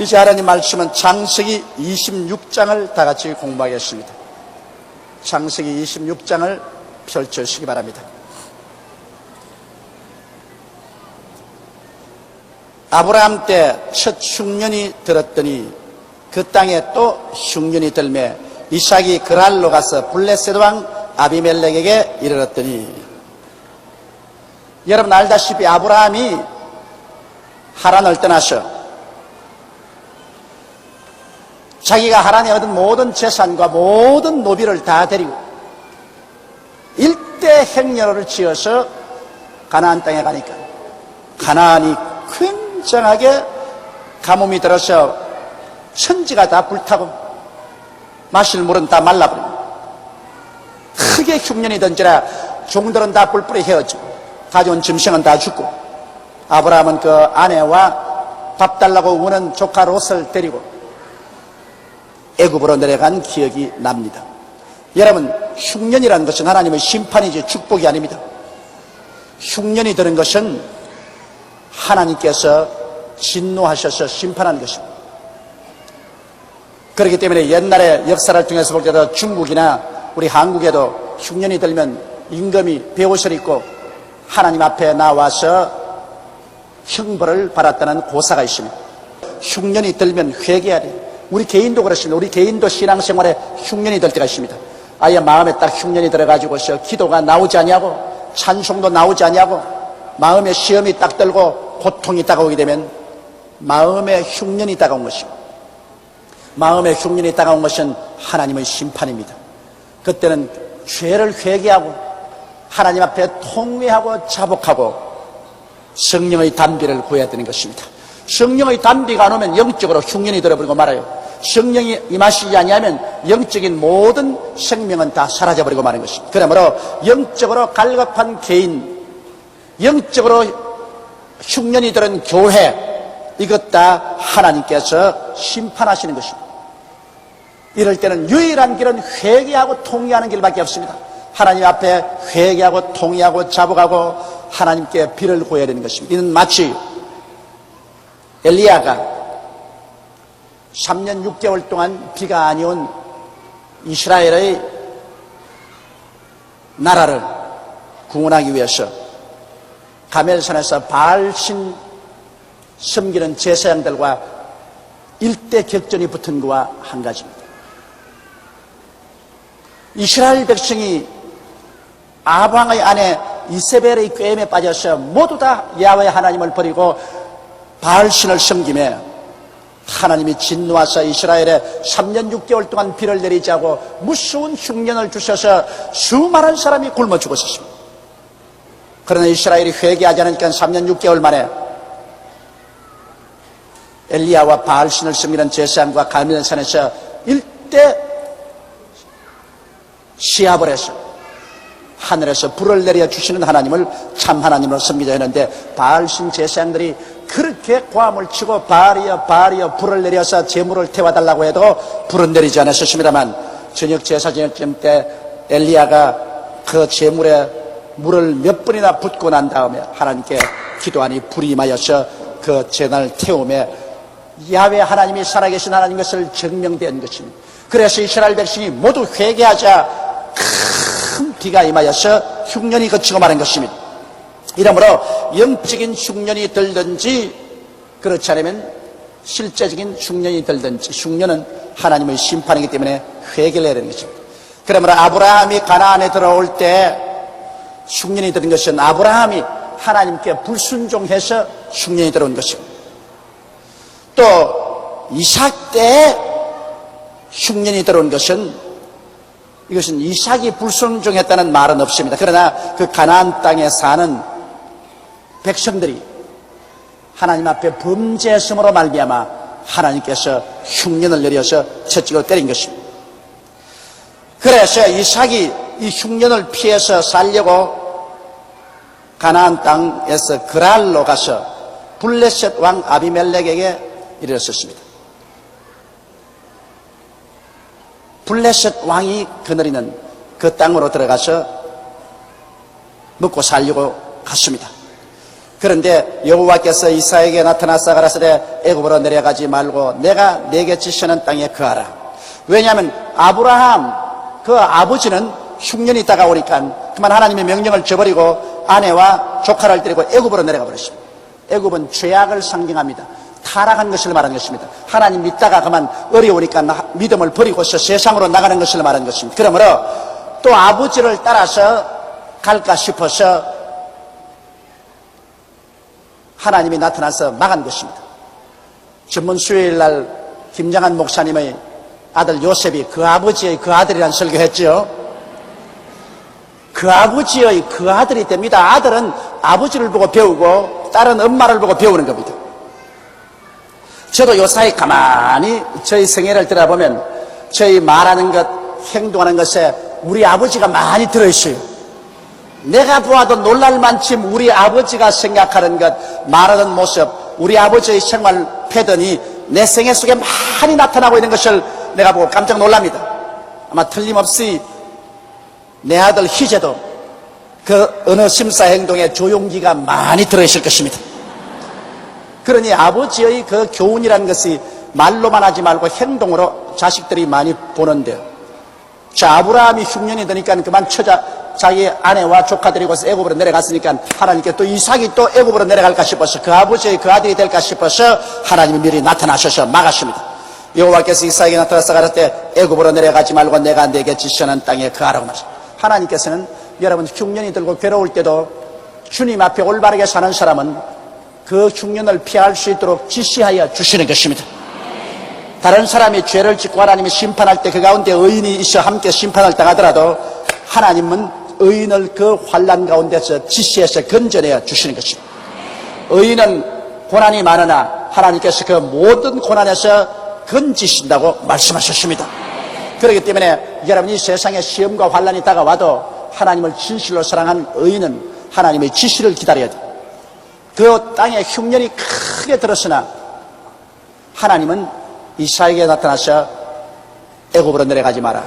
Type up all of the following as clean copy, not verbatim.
이제 하나님 말씀은 창세기 26장을 다 같이 공부하겠습니다. 창세기 26장을 펼쳐주시기 바랍니다. 아브라함 때 첫 흉년이 들었더니 그 땅에 또 흉년이 들매 이삭이 그랄로 가서 블레셋 왕 아비멜렉에게 이르렀더니, 여러분 알다시피 아브라함이 하란을 떠나서 자기가 하란에 얻은 모든 재산과 모든 노비를 다 데리고 일대 행렬을 지어서 가나안 땅에 가니까 가나안이 굉장하게 가뭄이 들어서 천지가 다 불타고 마실 물은 다 말라버리고 크게 흉년이 던지라 종들은 다 뿔뿔이 헤어지고 가져온 짐승은 다 죽고 아브라함은 그 아내와 밥 달라고 우는 조카 롯을 데리고 애굽으로 내려간 기억이 납니다. 여러분, 흉년이라는 것은 하나님의 심판이지 축복이 아닙니다. 흉년이 드는 것은 하나님께서 진노하셔서 심판하는 것입니다. 그렇기 때문에 옛날에 역사를 통해서 볼 때도 중국이나 우리 한국에도 흉년이 들면 임금이 베옷을 입고 하나님 앞에 나와서 형벌을 받았다는 고사가 있습니다. 흉년이 들면 회개해야 돼요. 우리 개인도 그렇습니다. 우리 개인도 신앙생활에 흉년이 들 때가 있습니다. 아예 마음에 딱 흉년이 들어가지고서 기도가 나오지 않냐고, 찬송도 나오지 않냐고, 마음에 시험이 딱 들고 고통이 다가오게 되면 마음에 흉년이 다가온 것입니다. 마음에 흉년이 다가온 것은 하나님의 심판입니다. 그때는 죄를 회개하고 하나님 앞에 통회하고 자복하고 성령의 단비를 구해야 되는 것입니다. 성령의 단비가 안 오면 영적으로 흉년이 들어버리고 말아요. 성령이 임하시지 아니하면 영적인 모든 생명은 다 사라져버리고 마는 것입니다. 그러므로 영적으로 갈급한 개인, 영적으로 흉년이 들은 교회, 이것 다 하나님께서 심판하시는 것입니다. 이럴 때는 유일한 길은 회개하고 통회하는 길밖에 없습니다. 하나님 앞에 회개하고 통회하고 자복하고 하나님께 비를 구해야 되는 것입니다. 이는 마치 엘리야가 3년 6개월 동안 비가 안 온 이스라엘의 나라를 구원하기 위해서 가멜산에서 바알신 섬기는 제사장들과 일대 격전이 붙은 것과 한 가지입니다. 이스라엘 백성이 아방의 아내 이세벨의 꾀임에 빠져서 모두 다 야훼 하나님을 버리고 바알신을 섬기며 하나님이 진노하사 이스라엘에 3년 6개월 동안 비를 내리지 않고 무서운 흉년을 주셔서 수많은 사람이 굶어 죽었습니다. 그러나 이스라엘이 회개하지 않으니까 3년 6개월 만에 엘리야와 바알신을 섬기는 제사장과 갈멜산에서 일대 시합을 해서 하늘에서 불을 내려주시는 하나님을 참 하나님으로 섬기자 했는데 바알신 제사장들이 그렇게 고함을 치고 바알이여 불을 내려서 제물을 태워달라고 해도 불은 내리지 않았습니다만 저녁 제사 저녁쯤 때 엘리야가 그 제물에 물을 몇 번이나 붓고 난 다음에 하나님께 기도하니 불이 임하여서 그 제단을 태우며 야훼 하나님이 살아계신 하나님 것을 증명된 것입니다. 그래서 이스라엘 백성이 모두 회개하자 큰 비가 임하여서 흉년이 그치고 마는 것입니다. 이러므로 영적인 흉년이 들든지 그렇지 않으면 실제적인 흉년이 들든지 흉년은 하나님의 심판이기 때문에 회개를 해야 되는 것입니다. 그러므로 아브라함이 가나안에 들어올 때 흉년이 들은 것은 아브라함이 하나님께 불순종해서 흉년이 들어온 것입니다. 또 이삭 때 흉년이 들어온 것은 이것은 이삭이 불순종했다는 말은 없습니다. 그러나 그 가나안 땅에 사는 백성들이 하나님 앞에 범죄했음으로 말미암아 하나님께서 흉년을 내려서 채찍으로 때린 것입니다. 그래서 이삭이 이 흉년을 피해서 살려고 가나안 땅에서 그랄로 가서 블레셋 왕 아비멜렉에게 이르렀습니다. 블레셋 왕이 거느리는 그 땅으로 들어가서 먹고 살려고 갔습니다. 그런데 여호와께서 이사야에게 나타나사 가라사대 애굽으로 내려가지 말고 내가 네게 지시하는 땅에 거하라. 왜냐하면 아브라함 그 아버지는 흉년이 있다가 오니까 그만 하나님의 명령을 저버리고 아내와 조카를 데리고 애굽으로 내려가 버렸습니다. 애굽은 죄악을 상징합니다. 타락한 것을 말하는 것입니다. 하나님 믿다가 그만 어려우니까 믿음을 버리고서 세상으로 나가는 것을 말하는 것입니다. 그러므로 또 아버지를 따라서 갈까 싶어서 하나님이 나타나서 막은 것입니다. 전문 수요일 날 김장한 목사님의 아들 요셉이 그 아버지의 그 아들이라는 설교했죠. 그 아버지의 그 아들이 됩니다. 아들은 아버지를 보고 배우고 딸은 엄마를 보고 배우는 겁니다. 저도 요사이 가만히 저희 생애를 들어보면 저희 말하는 것, 행동하는 것에 우리 아버지가 많이 들어있어요. 내가 보아도 놀랄만큼 우리 아버지가 생각하는 것, 말하는 모습, 우리 아버지의 생활 패턴이 내 생애 속에 많이 나타나고 있는 것을 내가 보고 깜짝 놀랍니다. 아마 틀림없이 내 아들 희재도 그 어느 심사 행동에 조용기가 많이 들어있을 것입니다. 그러니 아버지의 그 교훈이라는 것이 말로만 하지 말고 행동으로 자식들이 많이 보는데요. 자, 아브라함이 흉년이 되니까 그만 자기 아내와 조카 데리고서 애굽으로 내려갔으니까 하나님께 또 이삭이 또 애굽으로 내려갈까 싶어서 그 아버지의 그 아들이 될까 싶어서 하나님이 미리 나타나셔서 막았습니다. 여호와께서 이삭에게 나타나서 가라사대 애굽으로 내려가지 말고 내가 네게 지시하는 땅에 거하라고 말했습니다. 하나님께서는 여러분 흉년이 들고 괴로울 때도 주님 앞에 올바르게 사는 사람은 그 흉년을 피할 수 있도록 지시하여 주시는 것입니다. 다른 사람이 죄를 짓고 하나님이 심판할 때 그 가운데 의인이 있어 함께 심판을 당하더라도 하나님은 의인을 그 환난 가운데서 지시해서 건져내어 주시는 것입니다. 의인은 고난이 많으나 하나님께서 그 모든 고난에서 건지신다고 말씀하셨습니다. 그렇기 때문에 여러분이 세상에 시험과 환난이 다가와도 하나님을 진실로 사랑한 의인은 하나님의 지시를 기다려야 돼요. 그 땅에 흉년이 크게 들었으나 하나님은 이삭에게 나타나서 애굽으로 내려가지 마라.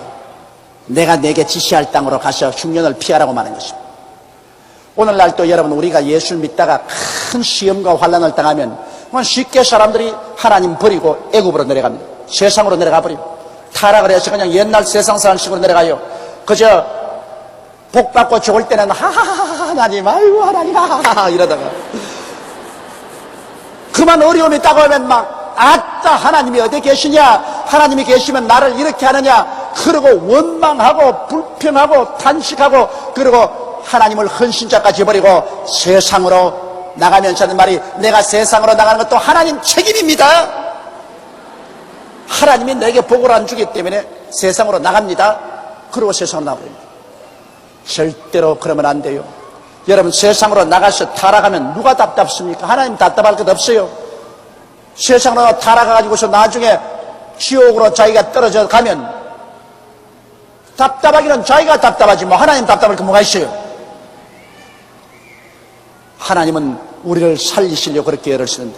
내가 네게 지시할 땅으로 가서 흉년을 피하라고 말하는 것입니다. 오늘날 또 여러분 우리가 예수를 믿다가 큰 시험과 환난을 당하면 쉽게 사람들이 하나님 버리고 애굽으로 내려갑니다. 세상으로 내려가 버립니다. 타락을 해서 그냥 옛날 세상 사람식으로 내려가요. 그저 복 받고 죽을 때는 하나님 아이고 하나님 하하하 이러다가 그만 어려움이 다가오면 막 아따 하나님이 어디 계시냐, 하나님이 계시면 나를 이렇게 하느냐 그러고 원망하고 불평하고 탄식하고 그리고 하나님을 헌신자까지 버리고 세상으로 나가면서 하는 말이 내가 세상으로 나가는 것도 하나님 책임입니다. 하나님이 내게 복을 안 주기 때문에 세상으로 나갑니다. 그리고 세상으로 나가버립니다. 절대로 그러면 안 돼요. 여러분 세상으로 나가서 타락하면 누가 답답습니까? 하나님 답답할 것 없어요. 세상으로 타락해가지고서 나중에 지옥으로 자기가 떨어져 가면 답답하기는 자기가 답답하지 뭐 하나님 답답할 게 뭐가 있어요. 하나님은 우리를 살리시려고 그렇게 애를 쓰는데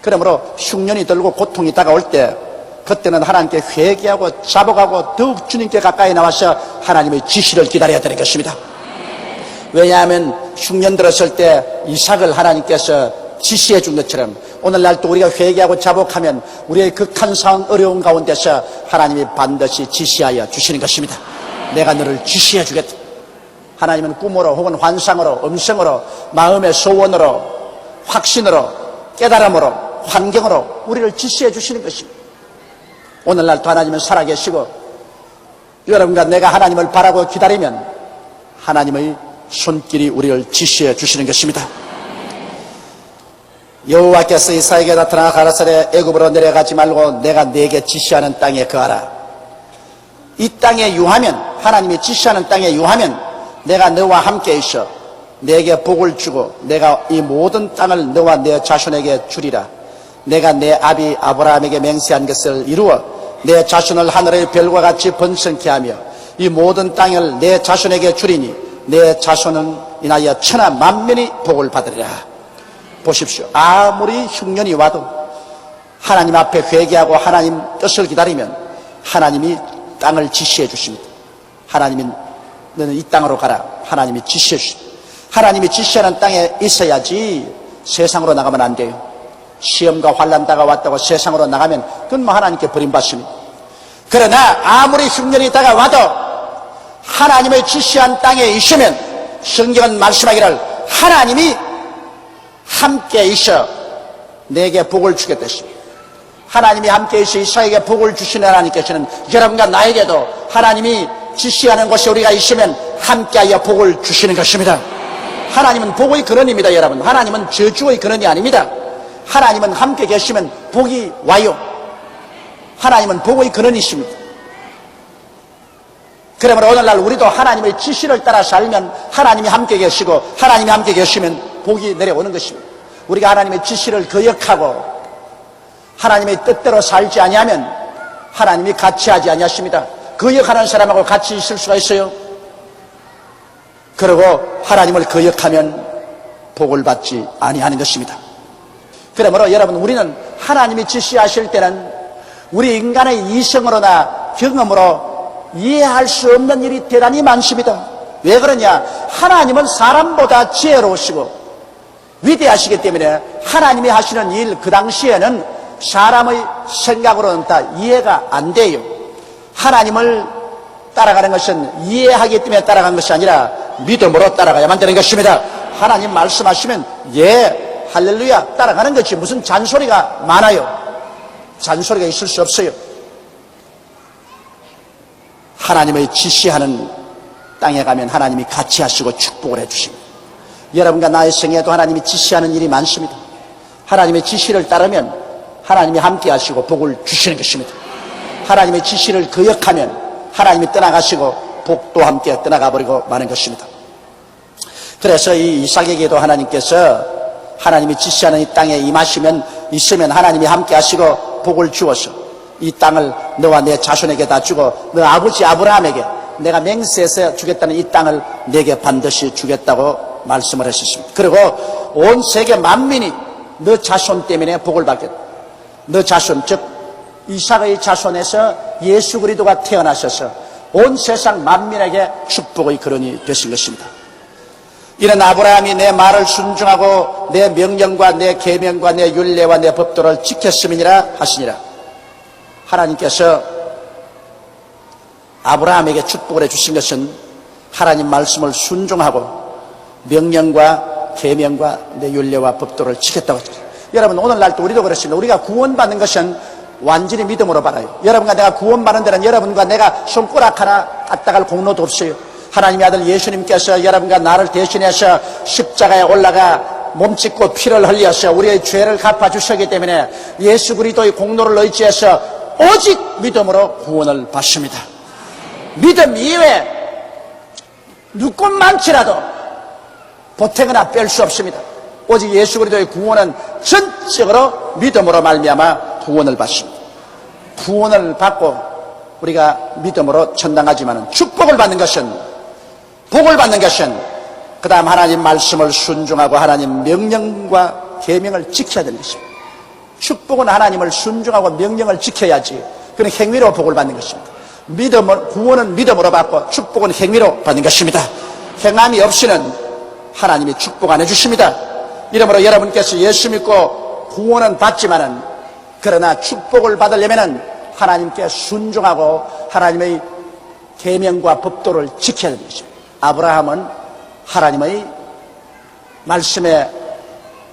그러므로 흉년이 들고 고통이 다가올 때 그때는 하나님께 회개하고 자복하고 더욱 주님께 가까이 나와서 하나님의 지시를 기다려야 되는 것입니다. 왜냐하면 흉년 들었을 때 이삭을 하나님께서 지시해 준 것처럼 오늘날 또 우리가 회개하고 자복하면 우리의 극한 상황 어려운 가운데서 하나님이 반드시 지시하여 주시는 것입니다. 내가 너를 지시해 주겠다. 하나님은 꿈으로 혹은 환상으로 음성으로 마음의 소원으로 확신으로 깨달음으로 환경으로 우리를 지시해 주시는 것입니다. 오늘날 또 하나님은 살아계시고 여러분과 내가 하나님을 바라고 기다리면 하나님의 손길이 우리를 지시해 주시는 것입니다. 여호와께서 이삭에게 나타나 가라사대 애굽으로 내려가지 말고 내가 네게 지시하는 땅에 거하라. 이 땅에 유하면 하나님이 지시하는 땅에 유하면 내가 너와 함께 있어 네게 복을 주고 내가 이 모든 땅을 너와 내 자손에게 주리라. 내가 내 아비 아브라함에게 맹세한 것을 이루어 내 자손을 하늘의 별과 같이 번성케 하며 이 모든 땅을 내 자손에게 주리니 내 자손은 인하여 천하 만민이 복을 받으리라. 보십시오. 아무리 흉년이 와도 하나님 앞에 회개하고 하나님 뜻을 기다리면 하나님이 땅을 지시해 주십니다. 하나님이 너는 이 땅으로 가라. 하나님이 지시해 주십니다. 하나님이 지시하는 땅에 있어야지 세상으로 나가면 안 돼요. 시험과 환난 다가왔다고 세상으로 나가면 그건 뭐 하나님께 버림받습니다. 그러나 아무리 흉년이 다가와도 하나님의 지시한 땅에 있으면 성경은 말씀하기를 하나님이 함께 있어 내게 복을 주겠다 했습니다. 하나님이 함께 있어 이삭에게 복을 주시는 하나님께서는 여러분과 나에게도 하나님이 지시하는 곳에 우리가 있으면 함께하여 복을 주시는 것입니다. 하나님은 복의 근원입니다. 여러분, 하나님은 저주의 근원이 아닙니다. 하나님은 함께 계시면 복이 와요. 하나님은 복의 근원이십니다. 그러므로 오늘날 우리도 하나님의 지시를 따라 살면 하나님이 함께 계시고 하나님이 함께 계시면 복이 내려오는 것입니다. 우리가 하나님의 지시를 거역하고 하나님의 뜻대로 살지 아니하면 하나님이 같이 하지 아니하십니다. 거역하는 사람하고 같이 있을 수가 있어요. 그리고 하나님을 거역하면 복을 받지 아니하는 것입니다. 그러므로 여러분, 우리는 하나님이 지시하실 때는 우리 인간의 이성으로나 경험으로 이해할 수 없는 일이 대단히 많습니다. 왜 그러냐? 하나님은 사람보다 지혜로우시고 위대하시기 때문에 하나님이 하시는 일 그 당시에는 사람의 생각으로는 다 이해가 안 돼요. 하나님을 따라가는 것은 이해하기 때문에 따라가는 것이 아니라 믿음으로 따라가야만 되는 것입니다. 하나님 말씀하시면 예, 할렐루야 따라가는 것이 무슨 잔소리가 많아요. 잔소리가 있을 수 없어요. 하나님의 지시하는 땅에 가면 하나님이 같이 하시고 축복을 해주십니다. 여러분과 나의 생애에도 하나님이 지시하는 일이 많습니다. 하나님의 지시를 따르면 하나님이 함께 하시고 복을 주시는 것입니다. 하나님의 지시를 거역하면 하나님이 떠나가시고 복도 함께 떠나가 버리고 마는 것입니다. 그래서 이 이삭에게도 하나님께서 하나님이 지시하는 이 땅에 있으면 하나님이 함께 하시고 복을 주어서 이 땅을 너와 내 자손에게 다 주고 너 아버지 아브라함에게 내가 맹세해서 주겠다는 이 땅을 내게 반드시 주겠다고 말씀을 했었습니다. 그리고 온 세계 만민이 너 자손 때문에 복을 받겠다. 너 자손, 즉 이삭의 자손에서 예수 그리스도가 태어나셔서 온 세상 만민에게 축복의 근원이 되신 것입니다. 이는 아브라함이 내 말을 순종하고 내 명령과 내 계명과 내 율례와 내 법도를 지켰음이니라 하시니라. 하나님께서 아브라함에게 축복을 해주신 것은 하나님 말씀을 순종하고 명령과 계명과 내 율례와 법도를 지켰다고 했습니다. 여러분, 오늘날도 우리도 그렇습니다. 우리가 구원받는 것은 완전히 믿음으로 받아요. 여러분과 내가 구원받는 데는 여러분과 내가 손가락 하나 갖다갈 공로도 없어요. 하나님의 아들 예수님께서 여러분과 나를 대신해서 십자가에 올라가 몸짓고 피를 흘려서 우리의 죄를 갚아주셨기 때문에 예수 그리스도의 공로를 의지해서 오직 믿음으로 구원을 받습니다. 믿음 이외에 누구만치라도 보태거나 뺄 수 없습니다. 오직 예수 그리스도의 구원은 전적으로 믿음으로 말미암아 구원을 받습니다. 구원을 받고 우리가 믿음으로 천당하지만 축복을 받는 것은, 복을 받는 것은 그 다음 하나님 말씀을 순종하고 하나님 명령과 계명을 지켜야 되는 것입니다. 축복은 하나님을 순종하고 명령을 지켜야지. 그는 행위로 복을 받는 것입니다. 구원은 믿음으로 받고 축복은 행위로 받는 것입니다. 행함이 없이는 하나님이 축복 안 해주십니다. 이러므로 여러분께서 예수 믿고 구원은 받지만은 그러나 축복을 받으려면은 하나님께 순종하고 하나님의 계명과 법도를 지켜야 되는 것입니다. 아브라함은 하나님의 말씀에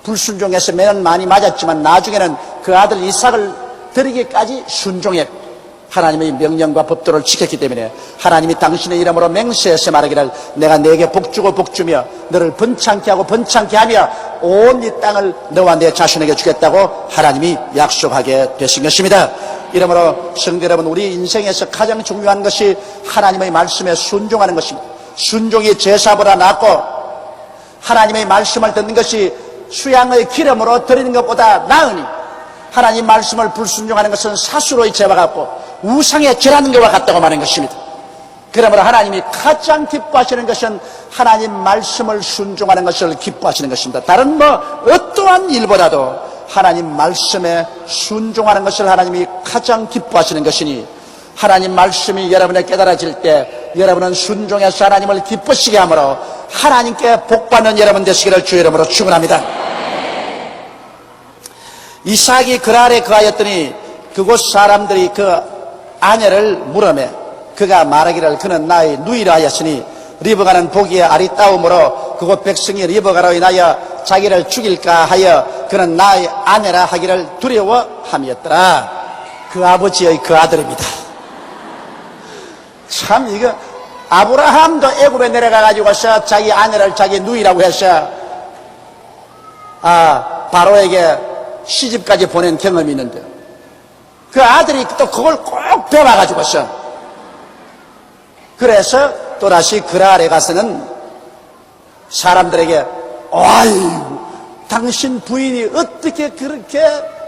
불순종해서 매는 많이 맞았지만 나중에는 그 아들 이삭을 드리기까지 순종했고 하나님의 명령과 법도를 지켰기 때문에 하나님이 당신의 이름으로 맹세해서 말하기를 내가 네게 복주고 복주며 너를 번창케 하고 번창케 하며 온 이 땅을 너와 내 자손에게 주겠다고 하나님이 약속하게 되신 것입니다. 이러므로 성도 여러분, 우리 인생에서 가장 중요한 것이 하나님의 말씀에 순종하는 것입니다. 순종이 제사보다 낫고 하나님의 말씀을 듣는 것이 수양의 기름으로 드리는 것보다 나으니 하나님 말씀을 불순종하는 것은 사수로의 죄와 같고 우상에 절하는 것과 같다고 말하는 것입니다. 그러므로 하나님이 가장 기뻐하시는 것은 하나님 말씀을 순종하는 것을 기뻐하시는 것입니다. 다른 어떠한 일보다도 하나님 말씀에 순종하는 것을 하나님이 가장 기뻐하시는 것이니 하나님 말씀이 여러분의 깨달아질 때 여러분은 순종해서 하나님을 기쁘시게 하므로 하나님께 복받는 여러분 되시기를 주의 이름으로 축원합니다. 이삭이 그랄에 거하였더니 그곳 사람들이 그 아내를 물으매 그가 말하기를 그는 나의 누이라 하였으니 리브가는 보기에 아리따움으로 그곳 백성이 리브가로 인하여 자기를 죽일까 하여 그는 나의 아내라 하기를 두려워함이었더라. 그 아버지의 그 아들입니다. 참 이거 아브라함도 애굽에 내려가가지고서 자기 아내를 자기 누이라고 해서 바로에게 시집까지 보낸 경험이 있는데 그 아들이 또 그걸 꼭 배워가지고서 그래서 또다시 그랄에 가서는 사람들에게 아이고 당신 부인이 어떻게 그렇게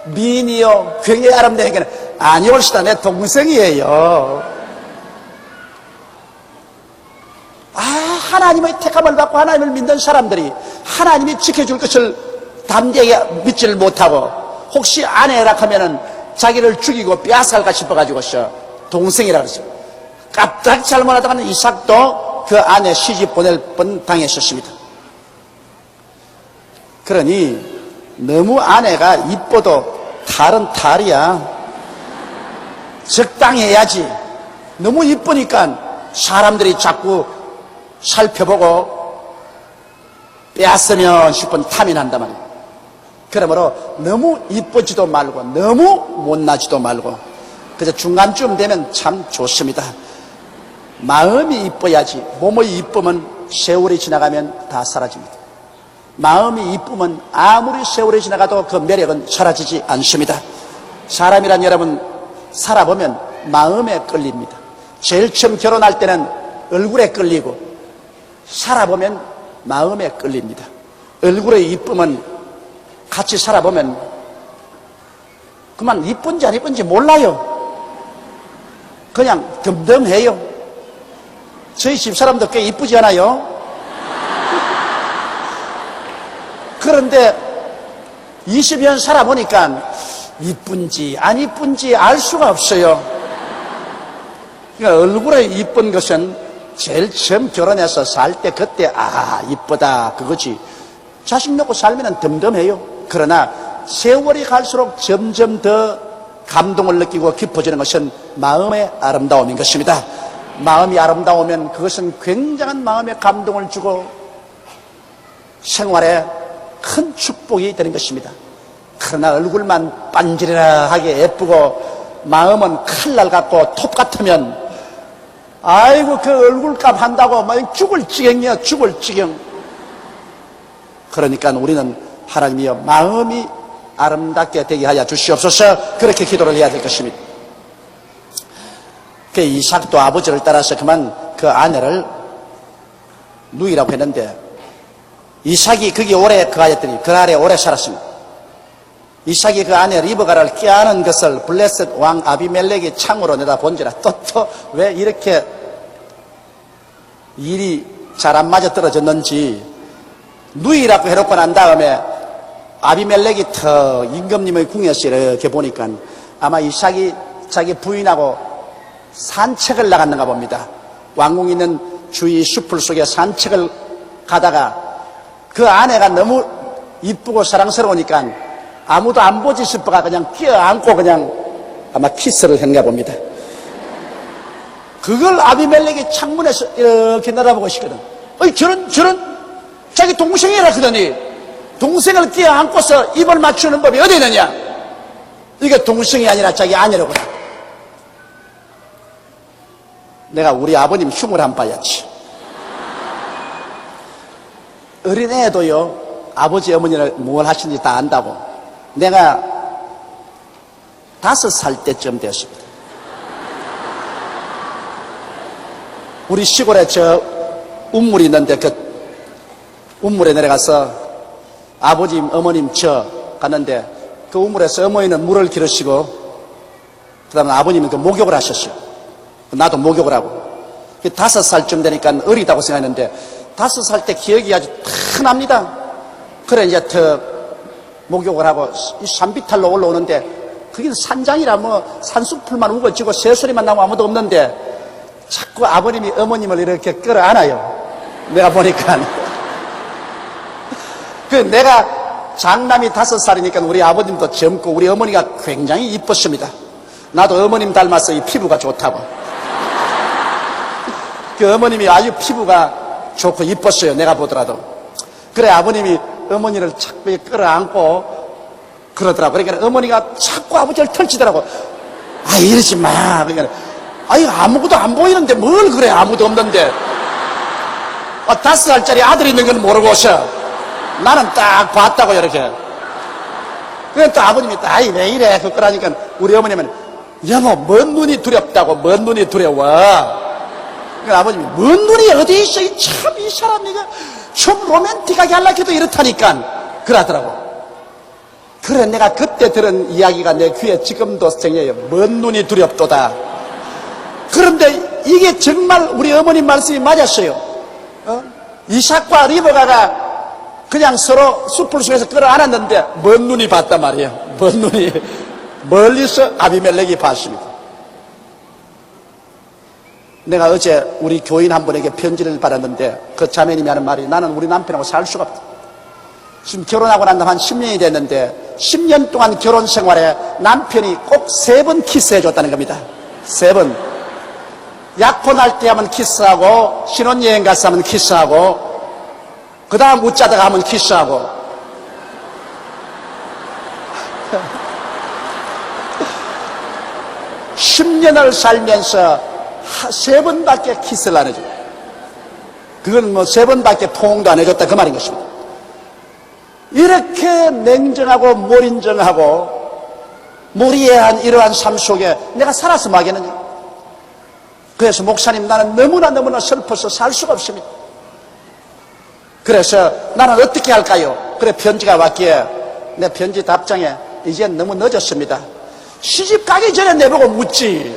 미인이요 굉장히 아름다우니까 아니 옳시다 내 동생이에요. 하나님의 택함을 받고 하나님을 믿는 사람들이 하나님이 지켜줄 것을 담대하게 믿지를 못하고 혹시 아내라 하면은 자기를 죽이고 빼앗을까 싶어가지고서 동생이라 그러죠. 깜짝 잘못하다가는 이삭도 그 아내 시집 보낼 뻔 당했었습니다. 그러니 너무 아내가 이뻐도 탈은 탈이야. 적당히 해야지. 너무 이쁘니까 사람들이 자꾸 살펴보고 빼앗으면 싶은 탐이 난단 말이에요. 그러므로 너무 이쁘지도 말고 너무 못나지도 말고 그래서 중간쯤 되면 참 좋습니다. 마음이 이뻐야지. 몸의 이쁨은 세월이 지나가면 다 사라집니다. 마음이 이쁘면 아무리 세월이 지나가도 그 매력은 사라지지 않습니다. 사람이란 여러분 살아보면 마음에 끌립니다. 제일 처음 결혼할 때는 얼굴에 끌리고 살아보면 마음에 끌립니다. 얼굴의 이쁨은 같이 살아보면 그만 이쁜지 안 이쁜지 몰라요. 그냥 덤덤해요. 저희 집사람도 꽤 이쁘지 않아요? 그런데 20년 살아보니까 이쁜지 안 이쁜지 알 수가 없어요. 그러니까 얼굴에 이쁜 것은 제일 처음 결혼해서 살 때 그때 이쁘다 그거지. 자식 놓고 살면 덤덤해요. 그러나 세월이 갈수록 점점 더 감동을 느끼고 깊어지는 것은 마음의 아름다움인 것입니다. 마음이 아름다우면 그것은 굉장한 마음의 감동을 주고 생활에 큰 축복이 되는 것입니다. 그러나 얼굴만 반지르하게 예쁘고 마음은 칼날 같고 톱 같으면 아이고 그 얼굴값 한다고 막 죽을 지경이야. 죽을 지경. 그러니까 우리는 하나님이여 마음이 아름답게 되게 하여 주시옵소서. 그렇게 기도를 해야 될 것입니다. 그 이삭도 아버지를 따라서 그만 그 아내를 누이라고 했는데 이삭이 거기 오래 거하였더니 그 아래 오래 살았습니다. 이삭이 그 아내 리브가를 꾀하는 것을 블레셋 왕 아비멜렉이 창으로 내다본지라. 또 왜 이렇게 일이 잘 안 맞아 떨어졌는지 누이라고 해놓고 난 다음에 아비멜렉이 더 임금님의 궁에서 이렇게 보니까 아마 이삭이 자기 부인하고 산책을 나갔는가 봅니다. 왕궁 있는 주위 숲을 속에 산책을 가다가 그 아내가 너무 이쁘고 사랑스러우니까 아무도 안 보지 싶어가 그냥 껴안고 그냥 아마 키스를 했는가 봅니다. 그걸 아비멜렉이 창문에서 이렇게 내다보고 있거든. 저런 자기 동생이라 그러더니 동생을 껴안고서 입을 맞추는 법이 어디 있느냐. 이게 동생이 아니라 자기 아내로구나. 내가 우리 아버님 흉을 한 봐야지. 어린애도요 아버지 어머니를 뭘 하시는지 다 안다고. 내가 5살 때쯤 되었습니다. 우리 시골에 저 운물이 있는데 그 운물에 내려가서 아버님 어머님 저 갔는데 그 우물에서 어머니는 물을 기르시고 그 다음에 아버님은 그 목욕을 하셨어요. 나도 목욕을 하고 5살쯤 되니까 어리다고 생각했는데 5살 때 기억이 아주 탁 납니다. 그래 이제 더 목욕을 하고 산비탈로 올라오는데 거긴 산장이라 뭐 산수풀만 우거지고 새소리만 나면 아무도 없는데 자꾸 아버님이 어머님을 이렇게 끌어안아요. 내가 보니까 그 내가 장남이 5살이니까 우리 아버님도 젊고 우리 어머니가 굉장히 이뻤습니다. 나도 어머님 닮아서 이 피부가 좋다고. 그 어머님이 아주 피부가 좋고 이뻤어요. 내가 보더라도. 그래 아버님이 어머니를 자꾸 끌어안고 그러더라고. 그러니까 어머니가 자꾸 아버지를 털치더라고. 아 이러지 마. 그러니까 아이 아무것도 안 보이는데 뭘 그래 아무도 없는데. 5살짜리 아들 있는 건 모르고 오셔. 나는 딱 봤다고 이렇게. 그래 또 아버님이 아이 왜 이래 그러니까 우리 어머님은 여보 먼 눈이 두렵다고. 먼 눈이 두려워. 그러니까 아버님이 먼 눈이 어디 있어. 참 이 사람 이거 좀 로맨틱하게 하려고 해도 이렇다니까 그러더라고. 그래 내가 그때 들은 이야기가 내 귀에 지금도 생겨요. 먼 눈이 두렵도다. 그런데 이게 정말 우리 어머님 말씀이 맞았어요. 이삭과 리브가가 그냥 서로 숲을 속에서 끌어안았는데 먼 눈이 봤단 말이에요. 먼 눈이 멀리서 아비멜렉이 봤습니다. 내가 어제 우리 교인 한 분에게 편지를 받았는데 그 자매님이 하는 말이 나는 우리 남편하고 살 수가 없다. 지금 결혼하고 난 다음 한 10년이 됐는데 10년 동안 결혼 생활에 남편이 꼭 3번 키스해줬다는 겁니다. 3번. 약혼할 때 하면 키스하고 신혼여행 가서 하면 키스하고 그 다음 웃자다가 하면 키스하고 10년을 살면서 3번밖에 키스를 안 해줘요. 그건 뭐 3번밖에 포옹도 안 해줬다 그 말인 것입니다. 이렇게 냉정하고 몰인정하고 무리한 이러한 삶 속에 내가 살아서 마겠느냐. 그래서 목사님 나는 너무나 슬퍼서 살 수가 없습니다. 그래서 나는 어떻게 할까요? 그래 편지가 왔기에 내 편지 답장에 이제 너무 늦었습니다. 시집 가기 전에 내보고 묻지.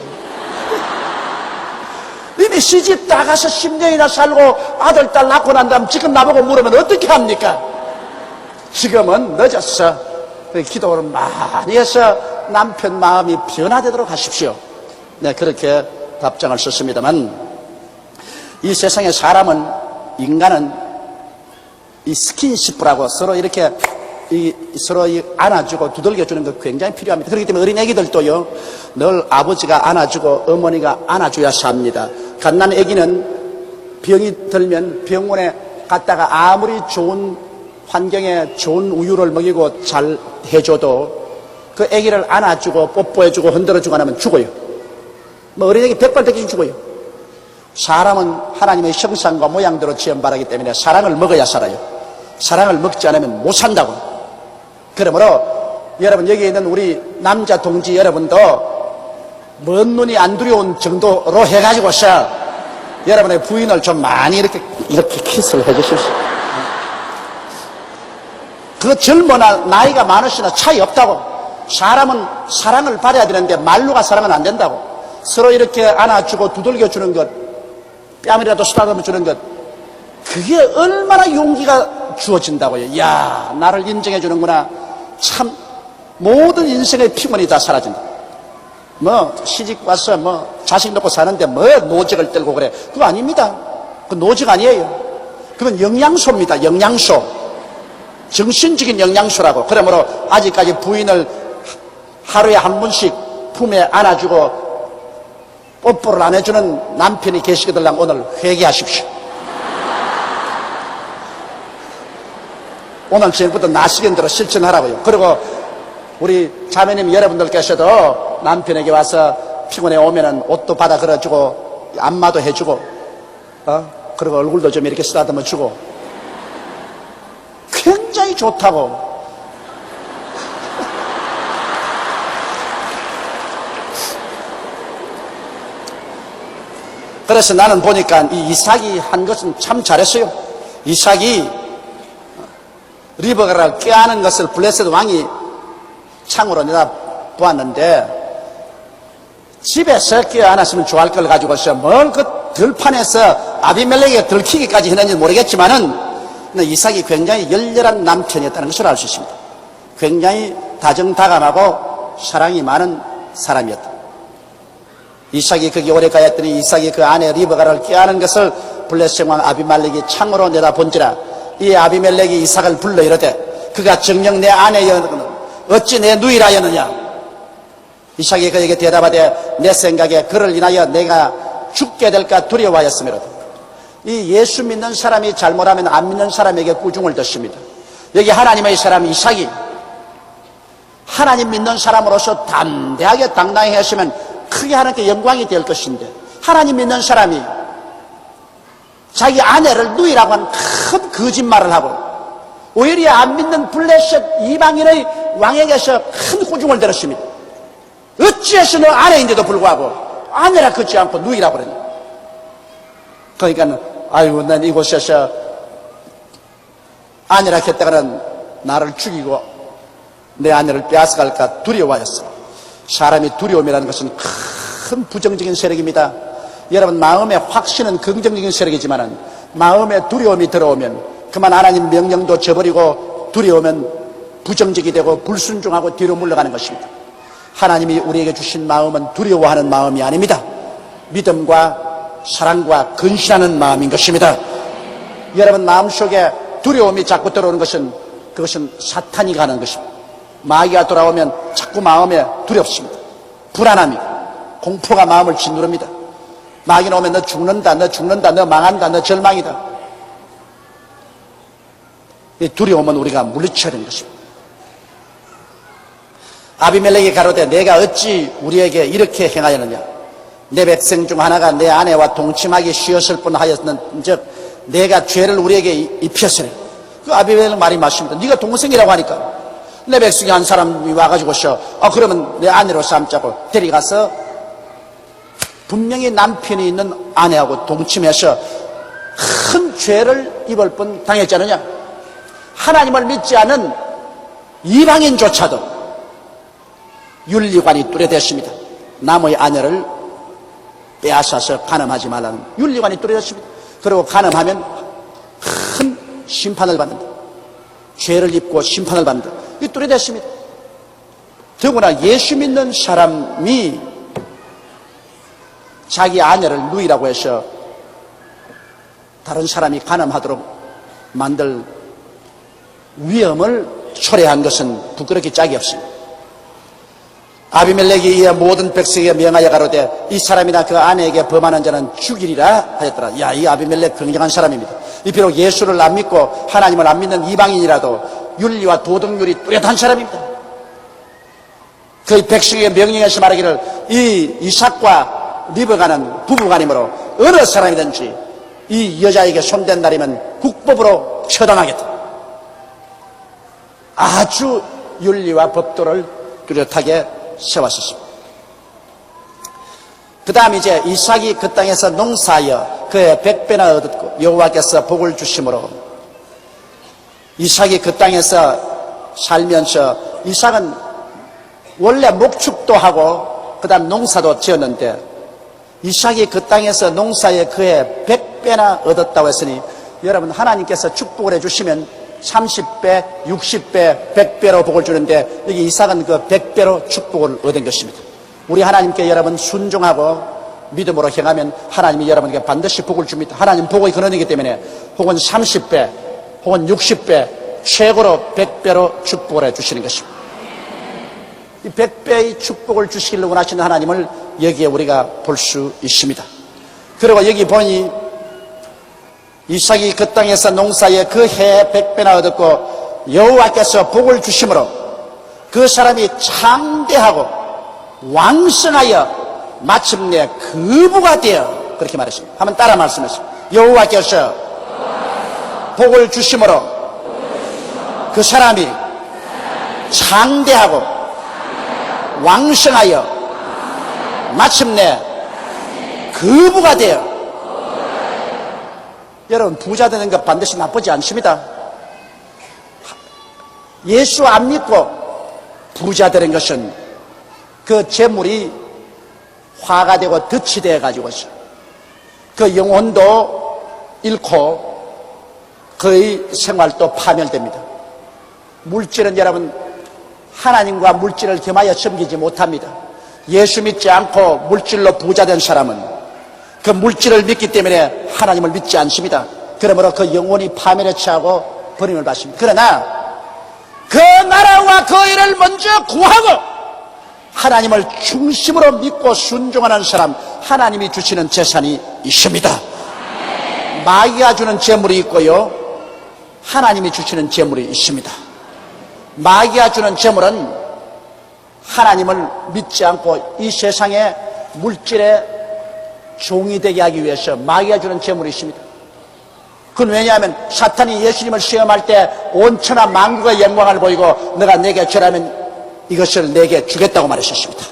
이미 시집 나가서 10년이나 살고 아들 딸 낳고 난 다음 지금 나보고 물으면 어떻게 합니까? 지금은 늦었어. 기도를 많이 해서 남편 마음이 변화되도록 하십시오. 네, 그렇게 답장을 썼습니다만 이 세상에 사람은 인간은 이 스킨십이라고 서로 이렇게 서로 안아주고 두들겨주는 거 굉장히 필요합니다. 그렇기 때문에 어린 애기들도요 늘 아버지가 안아주고 어머니가 안아줘야 삽니다. 갓난 애기는 병이 들면 병원에 갔다가 아무리 좋은 환경에 좋은 우유를 먹이고 잘 해줘도 그 애기를 안아주고 뽀뽀해주고 흔들어주고 안 하면 죽어요. 뭐 어린애기 100발대기 죽어요. 사람은 하나님의 형상과 모양대로 지음받았기 때문에 사랑을 먹어야 살아요. 사랑을 먹지 않으면 못 산다고. 그러므로 여러분 여기 있는 우리 남자 동지 여러분도 먼 눈이 안 두려운 정도로 해가지고서 여러분의 부인을 좀 많이 이렇게 키스를 해주실 수 있어요. 그 젊으나 나이가 많으시나 차이 없다고. 사람은 사랑을 받아야 되는데 말로가 사랑은 안 된다고. 서로 이렇게 안아주고 두들겨주는 것, 뺨이라도 쓰다듬어 주는 것, 그게 얼마나 용기가 주어진다고요. 야, 나를 인정해 주는구나. 참 모든 인생의 피곤이 다 사라진다. 뭐 시집 와서 뭐 자식 놓고 사는데 뭐 노직을 떨고 그래. 그거 아닙니다. 그 노직 아니에요. 그건 영양소입니다. 영양소. 정신적인 영양소라고. 그러므로 아직까지 부인을 하루에 한 번씩 품에 안아주고 뽀뽀를 안 해주는 남편이 계시거든 오늘 회개하십시오. 오늘 저녁부터 나시견대로 실천하라고요. 그리고 우리 자매님 여러분들께서도 남편에게 와서 피곤해 오면은 옷도 받아 걸어주고 안마도 해주고 그리고 얼굴도 좀 이렇게 쓰다듬어 주고 굉장히 좋다고. 그래서 나는 보니까 이 이삭이 한 것은 참 잘했어요. 이삭이 리브가를 껴안은 것을 블레셋 왕이 창으로 내다보았는데 집에서 껴안았으면 좋아할 걸 가지고서 뭘 그 들판에서 아비멜렉에게 들키기까지 했는지 모르겠지만은 이삭이 굉장히 열렬한 남편이었다는 것을 알 수 있습니다. 굉장히 다정다감하고 사랑이 많은 사람이었다. 이삭이 거기 오래 가였더니 이삭이 그 아내 리브가를 껴안은 것을 블레셋 왕 아비멜렉이 창으로 내다본지라 이 아비멜렉이 이삭을 불러 이르되 그가 정녕 내 아내여 어찌 내 누이라였느냐. 이삭이 그에게 대답하되 내 생각에 그를 인하여 내가 죽게 될까 두려워하였으므로다. 이 예수 믿는 사람이 잘못하면 안 믿는 사람에게 꾸중을 듣습니다. 여기 하나님의 사람 이삭이 하나님 믿는 사람으로서 담대하게 당당히 했으면 크게 하나님께 영광이 될 것인데, 하나님 믿는 사람이 자기 아내를 누이라고 하는 큰 거짓말을 하고 오히려 안 믿는 블레셋 이방인의 왕에게서 큰 꾸중을 들었습니다. 어찌해서 너 아내인데도 불구하고 아내라 걷지 않고 누이라고 그러냐. 그러니까 아이고 난 이곳에서 아내라 했다가는 나를 죽이고 내 아내를 빼앗아갈까 두려워하였어. 사람이 두려움이라는 것은 큰 부정적인 세력입니다. 여러분, 마음의 확신은 긍정적인 세력이지만 마음에 두려움이 들어오면 그만 하나님 명령도 저버리고 두려우면 부정적이 되고 불순종하고 뒤로 물러가는 것입니다. 하나님이 우리에게 주신 마음은 두려워하는 마음이 아닙니다. 믿음과 사랑과 근신하는 마음인 것입니다. 여러분, 마음속에 두려움이 자꾸 들어오는 것은 그것은 사탄이 가는 것입니다. 마귀가 돌아오면 자꾸 마음에 두렵습니다. 불안합니다. 공포가 마음을 짓누릅니다. 마귀는 오면 너 죽는다, 너 죽는다, 너 망한다, 너 절망이다. 이 두려움은 우리가 물리쳐야 되는 것입니다. 아비멜렉이 가로되 내가 어찌 우리에게 이렇게 행하였느냐. 내 백성 중 하나가 내 아내와 동침하기 쉬었을 뿐 하였는즉 내가 죄를 우리에게 입혔으니. 그 아비멜렉 말이 맞습니다. 네가 동생이라고 하니까 내 백성이 한 사람이 와가지고서 그러면 내 아내로 삼자고 데려가서 분명히 남편이 있는 아내하고 동침해서 큰 죄를 입을 뿐 당했지 않느냐. 하나님을 믿지 않은 이방인조차도 윤리관이 뚜렷했습니다. 남의 아내를 빼앗아서 간음하지 말라는 윤리관이 뚜렷했습니다. 그리고 간음하면 큰 심판을 받는다. 죄를 입고 심판을 받는다. 이 뚜렷했습니다. 더구나 예수 믿는 사람이 자기 아내를 누이라고 해서 다른 사람이 간음하도록 만들 위험을 초래한 것은 부끄럽게 짝이 없습니다. 아비멜렉이 이에 모든 백성에게 명하여 가로되 이 사람이나 그 아내에게 범하는 자는 죽이리라 하였더라. 야, 이 아비멜렉 굉장한 사람입니다. 이 비록 예수를 안 믿고 하나님을 안 믿는 이방인이라도 윤리와 도덕률이 뚜렷한 사람입니다. 그 백성에게 명령해서 말하기를 이 이삭과 리브가는 부부간이므로 어느 사람이든지 이 여자에게 손댄 날이면 국법으로 처단하겠다. 아주 윤리와 법도를 뚜렷하게 세웠었습니다. 그 다음 이제 이삭이 그 땅에서 농사하여 그의 100배나 얻었고 여호와께서 복을 주심으로 이삭이 그 땅에서 살면서 이삭은 원래 목축도 하고 그 다음 농사도 지었는데 이삭이 그 땅에서 농사에 그의 100배나 얻었다고 했으니 여러분, 하나님께서 축복을 해주시면 30배, 60배, 100배로 복을 주는데 여기 이삭은 그 100배로 축복을 얻은 것입니다. 우리 하나님께 여러분 순종하고 믿음으로 행하면 하나님이 여러분에게 반드시 복을 줍니다. 하나님 복의 근원이기 때문에 혹은 30배, 혹은 60배, 최고로 100배로 축복을 해주시는 것입니다. 이 100배의 축복을 주시기를 원하시는 하나님을 여기에 우리가 볼 수 있습니다. 그리고 여기 보니 이삭이 그 땅에서 농사에 그 해에 100배나 얻었고 여호와께서 복을 주심으로 그 사람이 창대하고 왕성하여 마침내 거부가 되어 그렇게 말했습니다. 한번 따라 말씀하세요. 여호와께서 복을 주심으로 그 사람이 창대하고 왕성하여 마침내 거부가 되어. 여러분, 부자 되는 것 반드시 나쁘지 않습니다. 예수 안 믿고 부자 되는 것은 그 재물이 화가 되고 덫이 되어 가지고서 그 영혼도 잃고 그의 생활도 파멸됩니다. 물질은 여러분, 하나님과 물질을 겸하여 섬기지 못합니다. 예수 믿지 않고 물질로 부자 된 사람은 그 물질을 믿기 때문에 하나님을 믿지 않습니다. 그러므로 그 영혼이 파멸에 처하고 버림을 받습니다. 그러나 그 나라와 그 일을 먼저 구하고 하나님을 중심으로 믿고 순종하는 사람, 하나님이 주시는 재산이 있습니다. 마귀가 주는 재물이 있고요, 하나님이 주시는 재물이 있습니다. 마귀가 주는 재물은 하나님을 믿지 않고 이 세상의 물질의 종이 되게 하기 위해서 마귀가 주는 재물이 있습니다. 그건 왜냐하면 사탄이 예수님을 시험할 때 온 천하 만국의 영광을 보이고 너가 내게 절하면 이것을 내게 주겠다고 말하셨습니다.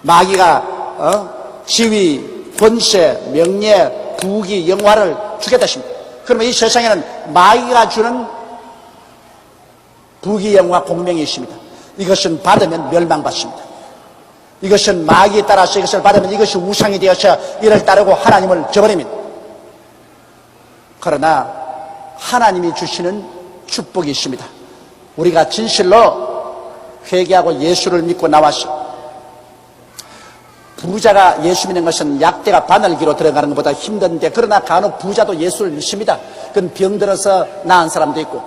마귀가 지위, 권세, 명예, 부귀, 영화를 주겠다 했습니다. 그러면 이 세상에는 마귀가 주는 부귀, 영화, 공명이 있습니다. 이것은 받으면 멸망받습니다. 이것은 마귀에 따라서 이것을 받으면 이것이 우상이 되어서 이를 따르고 하나님을 저버립니다. 그러나 하나님이 주시는 축복이 있습니다. 우리가 진실로 회개하고 예수를 믿고 나와서, 부자가 예수 믿는 것은 약대가 바늘기로 들어가는 것보다 힘든데, 그러나 간혹 부자도 예수를 믿습니다. 그건 병들어서 나은 사람도 있고,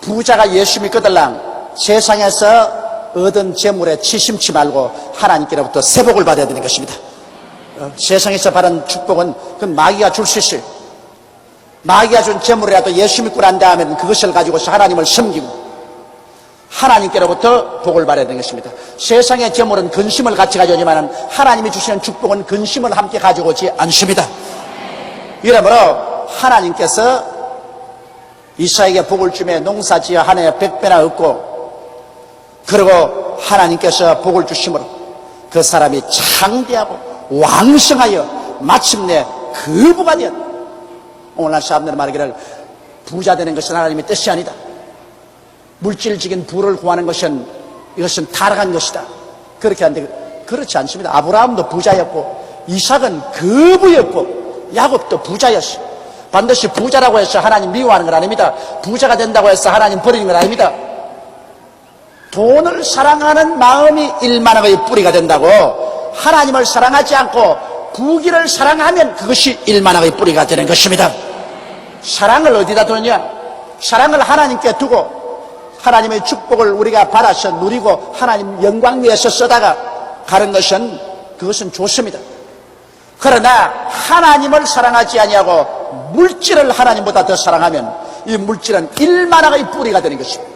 부자가 예수 믿거들랑 세상에서 얻은 재물에 치심치 말고 하나님께로부터 세복을 받아야 되는 것입니다. 세상에서 받은 축복은 그건 마귀가 줄 수 있어요. 마귀가 준 재물이라도 예수 믿고 난 다음에 그것을 가지고서 하나님을 섬기고 하나님께로부터 복을 받아야 되는 것입니다. 세상의 재물은 근심을 같이 가져오지만 하나님이 주시는 축복은 근심을 함께 가져오지 않습니다. 이러므로 하나님께서 이사에게 복을 주며 농사지어 한 해에 100배나 얻고, 그리고 하나님께서 복을 주심으로 그 사람이 창대하고 왕성하여 마침내 거부가 되었다. 오늘날 사람들은 말하기를 부자 되는 것은 하나님의 뜻이 아니다. 물질적인 부를 구하는 것은 이것은 타락한 것이다. 그렇게 하는데 그렇지 않습니다. 아브라함도 부자였고 이삭은 거부였고 야곱도 부자였어. 반드시 부자라고 해서 하나님 미워하는 건 아닙니다. 부자가 된다고 해서 하나님 버리는 건 아닙니다. 돈을 사랑하는 마음이 일만하의 뿌리가 된다고, 하나님을 사랑하지 않고 부귀를 사랑하면 그것이 일만하의 뿌리가 되는 것입니다. 사랑을 어디다 두느냐? 사랑을 하나님께 두고 하나님의 축복을 우리가 받아서 누리고 하나님 영광 위해서 쓰다가 가는 것은 그것은 좋습니다. 그러나 하나님을 사랑하지 아니하고 물질을 하나님보다 더 사랑하면 이 물질은 일만하의 뿌리가 되는 것입니다.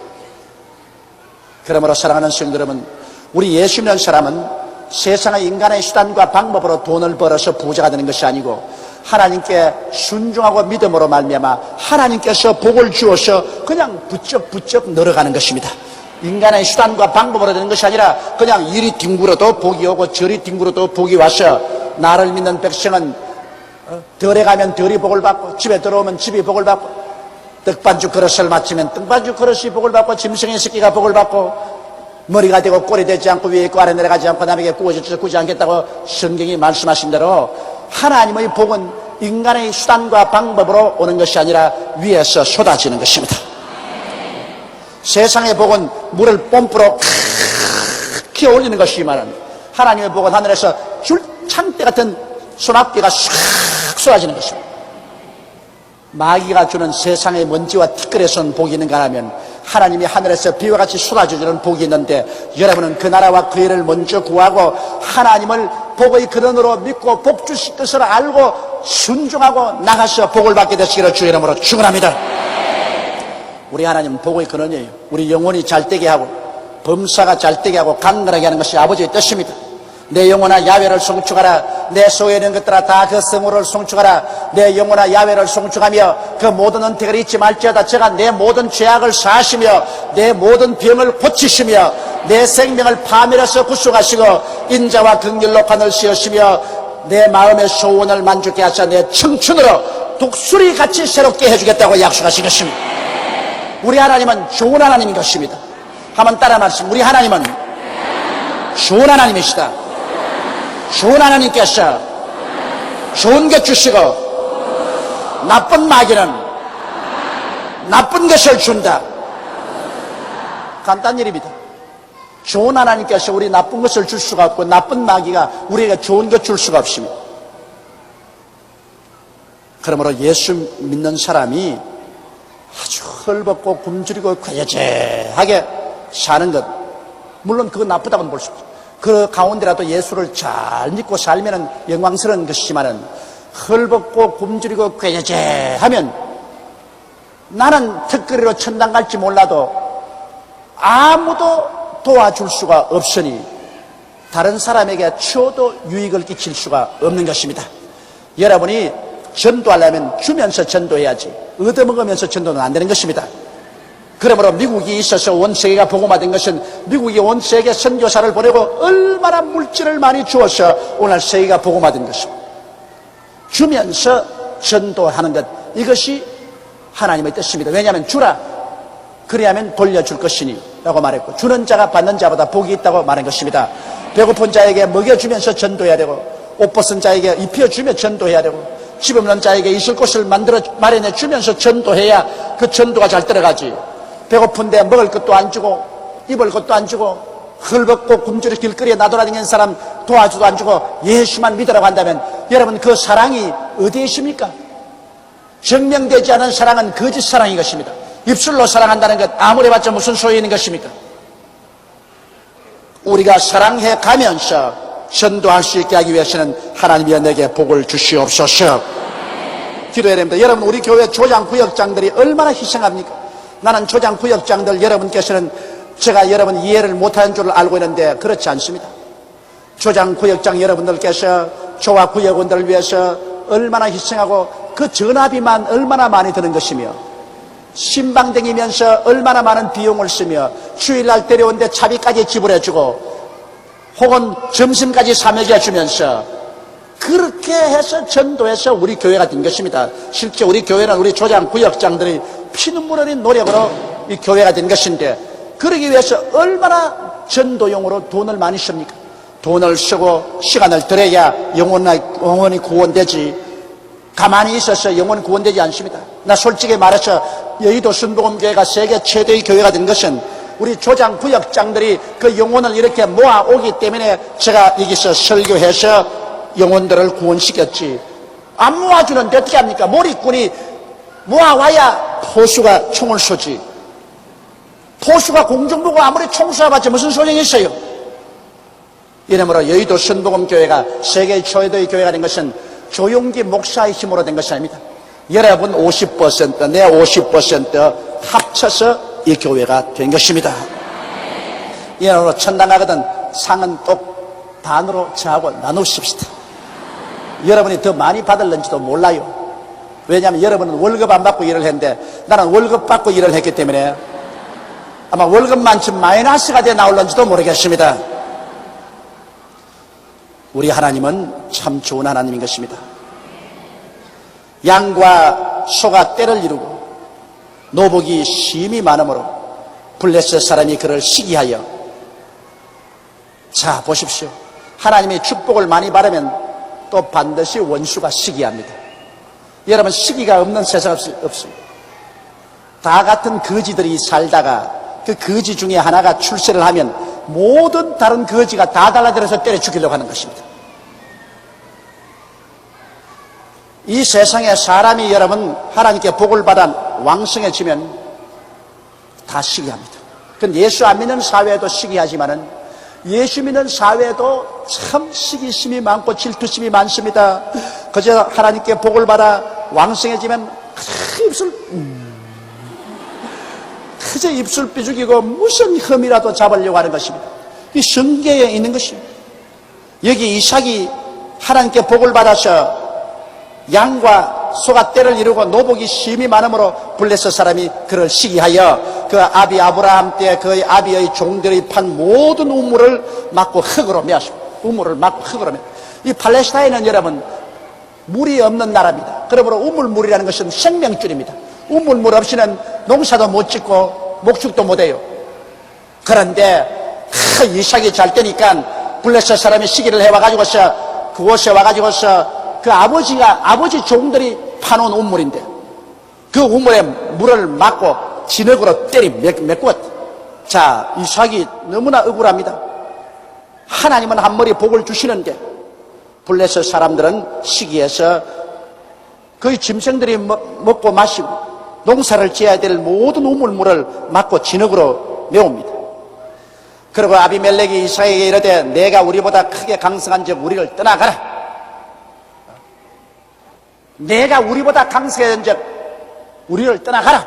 그러므로 사랑하는 성도 여러분, 우리 예수 믿는 사람은 세상의 인간의 수단과 방법으로 돈을 벌어서 부자가 되는 것이 아니고 하나님께 순종하고 믿음으로 말미암아 하나님께서 복을 주어서 그냥 부쩍부쩍 늘어가는 것입니다. 인간의 수단과 방법으로 되는 것이 아니라 그냥 이리 뒹굴어도 복이 오고 저리 뒹굴어도 복이 와서 나를 믿는 백성은 덜에 가면 덜이 복을 받고 집에 들어오면 집이 복을 받고 떡반죽 그릇을 마치면 떡반죽 그릇이 복을 받고 짐승의 새끼가 복을 받고 머리가 되고 꼴이 되지 않고 위에 있고 아래 내려가지 않고 남에게 구워주지 않겠다고 성경이 말씀하신 대로 하나님의 복은 인간의 수단과 방법으로 오는 것이 아니라 위에서 쏟아지는 것입니다. 세상의 복은 물을 뽐뿌로 키워 올리는 것이지만 하나님의 복은 하늘에서 줄창대 같은 소낙비가 싹 쏟아지는 것입니다. 마귀가 주는 세상의 먼지와 티끌에서 온 복이 있는가 하면 하나님이 하늘에서 비와 같이 쏟아주는 복이 있는데, 여러분은 그 나라와 그 일을 먼저 구하고 하나님을 복의 근원으로 믿고 복 주실 것을 알고 순종하고 나가서 복을 받게 되시기를 주 이름으로 축원합니다. 우리 하나님은 복의 근원이에요. 우리 영혼이 잘되게 하고 범사가 잘되게 하고 강건하게 하는 것이 아버지의 뜻입니다. 내 영혼아 야훼를 송축하라. 내 속에 있는 것들아 다 그 성호를 송축하라. 내 영혼아 야훼를 송축하며 그 모든 은택을 잊지 말지어다. 제가 내 모든 죄악을 사하시며 내 모든 병을 고치시며 내 생명을 파멸해서 구속하시고 인자와 긍휼로 관을 씌우시며 내 마음의 소원을 만족케 하사 내 청춘으로 독수리같이 새롭게 해주겠다고 약속하신 것입니다. 우리 하나님은 좋은 하나님인 것입니다. 한번 따라 말씀. 우리 하나님은 좋은 하나님이시다. 좋은 하나님께서 좋은 것 주시고 나쁜 마귀는 나쁜 것을 준다. 간단한 일입니다. 좋은 하나님께서 우리 나쁜 것을 줄 수가 없고 나쁜 마귀가 우리에게 좋은 것 줄 수가 없습니다. 그러므로 예수 믿는 사람이 아주 헐벗고 굶주리고 괴죄하게 사는 것, 물론 그건 나쁘다고는 볼 수 없죠. 그 가운데라도 예수를 잘 믿고 살면은 영광스러운 것이지만은 헐벗고 굶주리고 꾀죄죄하면 나는 특거리로 천당 갈지 몰라도 아무도 도와줄 수가 없으니 다른 사람에게 추워도 유익을 끼칠 수가 없는 것입니다. 여러분이 전도하려면 주면서 전도해야지 얻어먹으면서 전도는 안 되는 것입니다. 그러므로 미국이 있어서 온 세계가 복음화된 것은 미국이 온 세계 선교사를 보내고 얼마나 물질을 많이 주어서 오늘 세계가 복음화된 것입니다. 주면서 전도하는 것, 이것이 하나님의 뜻입니다. 왜냐하면 주라, 그리하면 돌려줄 것이니 라고 말했고, 주는 자가 받는 자보다 복이 있다고 말한 것입니다. 배고픈 자에게 먹여주면서 전도해야 되고, 옷 벗은 자에게 입혀주며 전도해야 되고, 집 없는 자에게 있을 곳을 만들어 마련해 주면서 전도해야 그 전도가 잘 들어가지. 배고픈데 먹을 것도 안 주고 입을 것도 안 주고 헐벗고 굶주려 길거리에 나돌아다니는 사람 도와주도 안 주고 예수만 믿으라고 한다면 여러분, 그 사랑이 어디에 있습니까? 증명되지 않은 사랑은 거짓 사랑인 것입니다. 입술로 사랑한다는 것 아무리 해봤자 무슨 소용이 있는 것입니까? 우리가 사랑해 가면서 전도할 수 있게 하기 위해서는 하나님이 내게 복을 주시옵소서. 기도해야 됩니다. 여러분, 우리 교회 조장구역장들이 얼마나 희생합니까? 나는 조장구역장들 여러분께서는 제가 여러분 이해를 못하는 줄 알고 있는데 그렇지 않습니다. 조장구역장 여러분들께서 조화 구역원들을 위해서 얼마나 희생하고 그 전화비만 얼마나 많이 드는 것이며 신방 다니면서 얼마나 많은 비용을 쓰며 주일날 데려오는데 차비까지 지불해주고 혹은 점심까지 사먹여 주면서 그렇게 해서 전도해서 우리 교회가 된 것입니다. 실제 우리 교회는 우리 조장 구역장들이 피눈물 흘린 노력으로 이 교회가 된 것인데, 그러기 위해서 얼마나 전도용으로 돈을 많이 씁니까? 돈을 쓰고 시간을 들여야 영혼이 구원되지, 가만히 있어서 영혼이 구원되지 않습니다. 나 솔직히 말해서 여의도 순복음교회가 세계 최대의 교회가 된 것은 우리 조장 구역장들이 그 영혼을 이렇게 모아오기 때문에 제가 여기서 설교해서 영혼들을 구원시켰지. 안 모아주는데 어떻게 합니까? 몰입꾼이 모아와야 포수가 총을 쏘지. 포수가 공중 보고 아무리 총 쏘아봤자 무슨 소용이 있어요? 이러므로 여의도 순복음교회가 세계 최대의 교회가 된 것은 조용기 목사의 힘으로 된 것이 아닙니다. 여러분 50%, 내 50% 합쳐서 이 교회가 된 것입니다. 이러므로 천당 가거든 상은 똑 반으로 저하고 나누십시다. 여러분이 더 많이 받을는지도 몰라요. 왜냐하면 여러분은 월급 안 받고 일을 했는데 나는 월급 받고 일을 했기 때문에 아마 월급만큼 마이너스가 돼 나올는지도 모르겠습니다. 우리 하나님은 참 좋은 하나님인 것입니다. 양과 소가 떼를 이루고 노복이 심히 많으므로 블레셋 사람이 그를 시기하여, 자 보십시오. 하나님이 축복을 많이 받으면 또 반드시 원수가 시기합니다. 여러분, 시기가 없는 세상 없습니다. 다 같은 거지들이 살다가 그 거지 중에 하나가 출세를 하면 모든 다른 거지가 다 달라들어서 때려 죽이려고 하는 것입니다. 이 세상에 사람이 여러분 하나님께 복을 받아 왕성해지면 다 시기합니다. 그런데 예수 안 믿는 사회에도 시기하지만은 예수 믿는 사회에도 참 시기심이 많고 질투심이 많습니다. 그저 하나님께 복을 받아 왕성해지면 그저 입술 삐죽이고 무슨 흠이라도 잡으려고 하는 것입니다. 이 성경에 있는 것입니다. 여기 이삭이 하나님께 복을 받아서 양과 소가 떼를 이루고 노복이 심히 많으므로 블레셋 사람이 그를 시기하여 그 아비 아브라함 때 그 아비의 종들이 판 모든 우물을 막고 흙으로 메었습니다. 우물을 막고 흙으로 메었습니다. 이 팔레스타인은 여러분 물이 없는 나라입니다. 그러므로 우물물이라는 것은 생명줄입니다. 우물물 없이는 농사도 못 짓고 목축도 못 해요. 그런데 이삭이 잘 되니까 블레셋 사람이 시기를 해와가지고서 그곳에 와가지고서 그 아버지 종들이 파놓은 우물인데 그 우물에 물을 막고 진흙으로 때리 메꾸었다. 자, 이삭이 너무나 억울합니다. 하나님은 한 머리 복을 주시는데 블레셋 사람들은 시기해서 거의 짐승들이 먹고 마시고 농사를 지어야 될 모든 우물물을 막고 진흙으로 메웁니다. 그리고 아비멜렉이 이삭에게 이르되 내가 우리보다 크게 강성한즉 우리를 떠나가라. 내가 우리보다 강성한즉 우리를 떠나가라.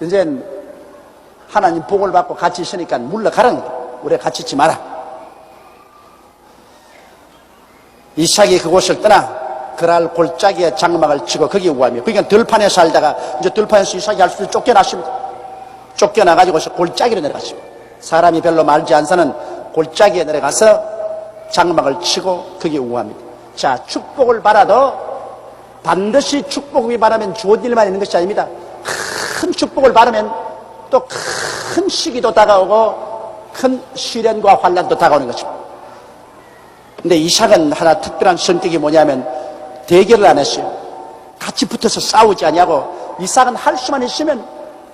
이제 하나님 복을 받고 같이 있으니까 물러가라는 거야. 우리 같이 있지 마라. 이삭이 그곳을 떠나 그랄 골짜기에 장막을 치고 거기 우하며, 그러니까 들판에 살다가 이제 들판에서 이삭이 할 수 있게 쫓겨났습니다. 쫓겨나가지고서 골짜기로 내려갔습니다. 사람이 별로 말지 않사는 골짜기에 내려가서 장막을 치고 거기 우합니다. 자, 축복을 받아도 반드시 축복이 받으면 좋은 일만 있는 것이 아닙니다. 큰 축복을 받으면 또 큰 시기도 다가오고 큰 시련과 환난도 다가오는 것입니다. 근데 이삭은 하나 특별한 성격이 뭐냐면 대결을 안 했어요. 같이 붙어서 싸우지 아니하고 이삭은 할 수만 있으면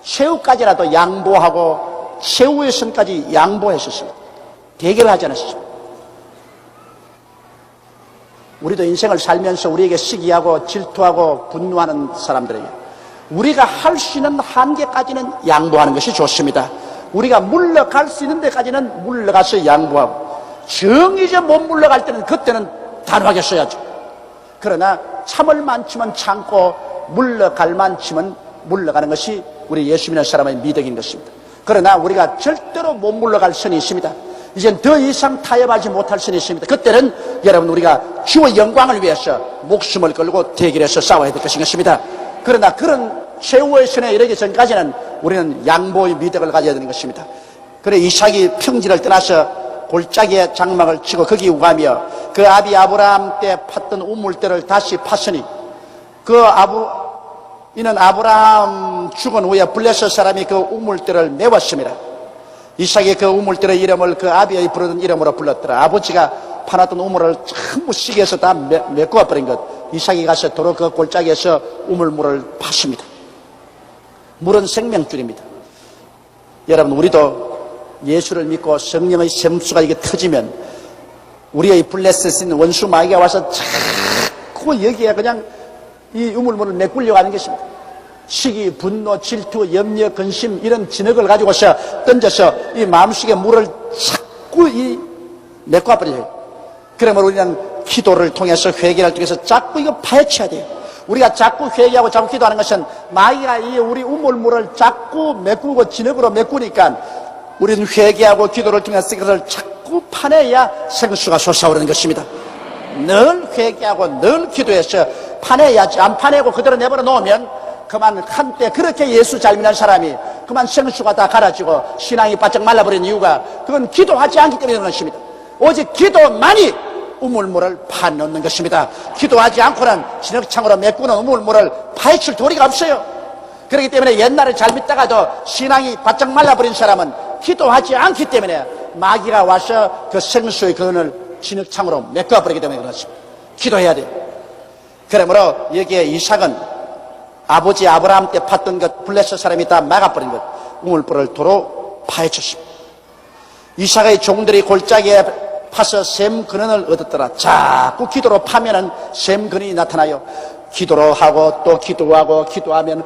최후까지라도 양보하고 최후의 선까지 양보했었습니다. 대결을 하지 않았습니다. 우리도 인생을 살면서 우리에게 시기하고 질투하고 분노하는 사람들에게 우리가 할 수 있는 한계까지는 양보하는 것이 좋습니다. 우리가 물러갈 수 있는 데까지는 물러가서 양보하고 정의제 못 물러갈 때는 그때는 단호하게 써야죠. 그러나 참을 만치면 참고 물러갈 만치면 물러가는 것이 우리 예수 믿는 사람의 미덕인 것입니다. 그러나 우리가 절대로 못 물러갈 선이 있습니다. 이젠 더 이상 타협하지 못할 선이 있습니다. 그때는 여러분 우리가 주의 영광을 위해서 목숨을 걸고 대결해서 싸워야 될 것입니다. 그러나 그런 최후의 선에 이르기 전까지는 우리는 양보의 미덕을 가져야 되는 것입니다. 그래 이삭이 평지를 떠나서 골짜기에 장막을 치고 거기 우가며 그 아비 아브라함 때 팠던 우물들을 다시 팠으니 이는 아브라함 죽은 후에 블레셋 사람이 그 우물들을 메웠습니다. 이삭이 그 우물들의 이름을 그 아비의 부르던 이름으로 불렀더라. 아버지가 파놨던 우물을 전부 시기해서 다 메꿔 버린 것. 이삭이 가서 도로 그 골짜기에서 우물물을 팠습니다. 물은 생명줄입니다. 여러분 우리도 예수를 믿고 성령의 샘수가 이게 터지면 우리의 블레셋에 있는 원수 마귀가 와서 자꾸 여기에 그냥 이 우물물을 메꾸려고 하는 것입니다. 시기, 분노, 질투, 염려, 근심 이런 진흙을 가지고서 던져서 이 마음속에 물을 자꾸 메꿔버려요. 그러면 우리는 기도를 통해서 회개를 통해서 자꾸 이거 파헤쳐야 돼요. 우리가 자꾸 회개하고 자꾸 기도하는 것은 마귀가 이 우리 우물물을 자꾸 메꾸고 진흙으로 메꾸니까 우리는 회개하고 기도를 통해서 이것을 자꾸 파내야 생수가 솟아오르는 것입니다. 늘 회개하고 늘 기도해서 파내야지. 안 파내고 그대로 내버려 놓으면 그만 한때 그렇게 예수 잘 믿는 사람이 그만 생수가 다 갈아지고 신앙이 바짝 말라버린 이유가 그건 기도하지 않기 때문에 그런 것입니다. 오직 기도만이 우물물을 파놓는 것입니다. 기도하지 않고는 진흙창으로 메꾸는 우물물을 파헤칠 도리가 없어요. 그렇기 때문에 옛날에 잘 믿다가도 신앙이 바짝 말라버린 사람은 기도하지 않기 때문에 마귀가 와서 그 생수의 근을 진흙창으로 메꿔버리기 때문에 그렇습니다. 기도해야 돼요. 그러므로 여기에 이삭은 아버지 아브라함 때 팠던 것 블레셋 사람이 다 막아버린 것 우물물을 도로 파헤쳤습니다. 이삭의 종들이 골짜기에 파서 샘 근원을 얻었더라. 자꾸 기도로 파면은 샘 근원이 나타나요. 기도로 하고 또 기도하고 기도하면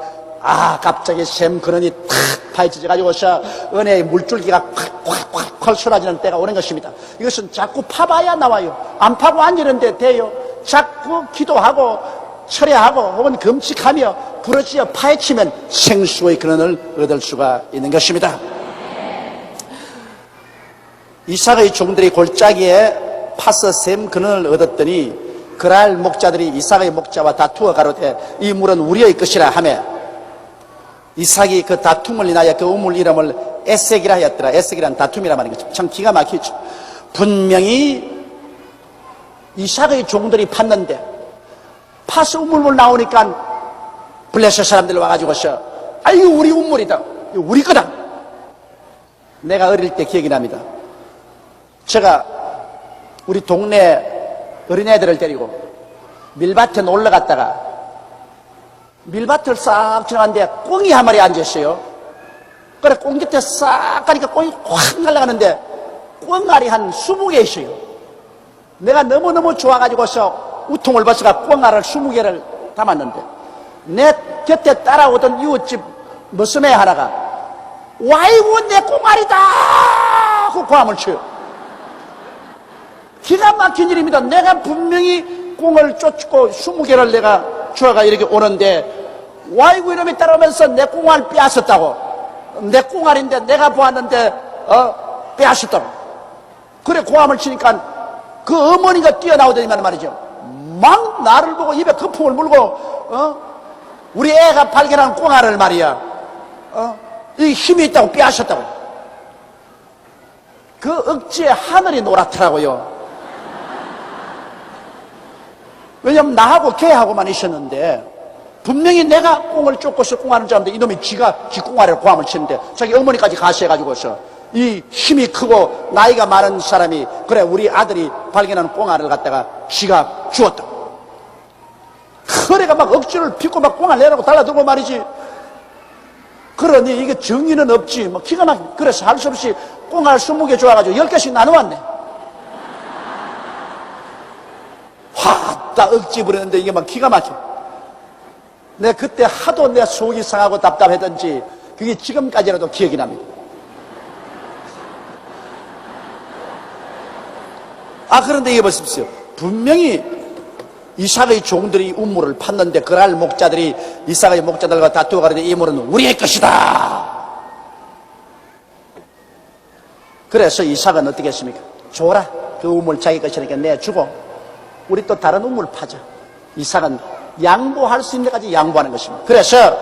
갑자기 샘 근원이 탁 파헤쳐져 가지고서 은혜의 물줄기가 콱콱콱 쏟아지는 때가 오는 것입니다. 이것은 자꾸 파봐야 나와요. 안 파고 앉으는데 돼요. 자꾸 기도하고 철회하고 혹은 금칙하며 부러지어 파헤치면 생수의 근원을 얻을 수가 있는 것입니다. 이삭의 종들이 골짜기에 파서 샘 근원을 얻었더니 그랄 목자들이 이삭의 목자와 다투어 가로되 이 물은 우리의 것이라 하며 이삭이 그 다툼을 인하여 그 우물 이름을 에색이라 하였더라. 에색이란 다툼이라 말하는 거죠. 참 기가 막히죠. 분명히 이삭의 종들이 팠는데 파서 우물물 나오니까 블레셋 사람들 와가지고서 아이고 우리 우물이다. 우리 거다. 내가 어릴 때 기억이 납니다. 제가 우리 동네 어린애들을 데리고 밀밭에 놀러 갔다가 밀밭을 싹 지나갔는데 꽁이 한 마리 앉았어요. 그래 꽁 곁에 싹 가니까 꽁이 확 날아가는데 꽁알이 한 20개 있어요. 내가 너무너무 좋아가지고서 우통을 벗어가 꽁알을 20개를 담았는데 내 곁에 따라오던 이웃집 무슨 애 하나가 와이고 내 꽁알이다 하고 고함을 쳐요. 기가 막힌 일입니다. 내가 분명히 꽁을 쫓고 20개를 내가 주어가 이렇게 오는데 와이고 이놈이 따라오면서 내 꽁알 빼앗았다고. 내 꽁알인데 내가 보았는데 빼앗았다고. 그래 고함을 치니까 그 어머니가 뛰어나오더니만 말이죠. 막 나를 보고 입에 거품을 물고 우리 애가 발견한 꽁알을 말이야 이 힘이 있다고 빼앗았다고. 그 억지에 하늘이 노랗더라고요. 왜냐면 나하고 걔하고만 있었는데 분명히 내가 꽁을 쫓고서 꽁하는 줄 알았는데 이놈이 지 꽁알에 고함을 치는데 자기 어머니까지 가시해가지고서 이 힘이 크고 나이가 많은 사람이 그래 우리 아들이 발견한 꽁알을 갖다가 지가 주었다. 그래가 막 억지를 빚고 막 꽁알 내라고 달라들고 말이지. 그러니 이게 정의는 없지. 뭐 기가 막 그래서 할 수 없이 꽁알 20개 줘가지고 10개씩 나눠왔네. 다 억지 부렸는데 이게 막 기가 막혀. 내가 그때 하도 내 속이 상하고 답답했던지 그게 지금까지라도 기억이 납니다. 그런데 이게 보십시오. 분명히 이삭의 종들이 우물을 팠는데 그날 목자들이 이삭의 목자들과 다투어 가는데 이 우물은 우리의 것이다. 그래서 이삭은 어떻게 했습니까? 줘라. 그 우물 자기 것이니까 내주고 우리 또 다른 우물 파자. 이삭은 양보할 수 있는 데까지 양보하는 것입니다. 그래서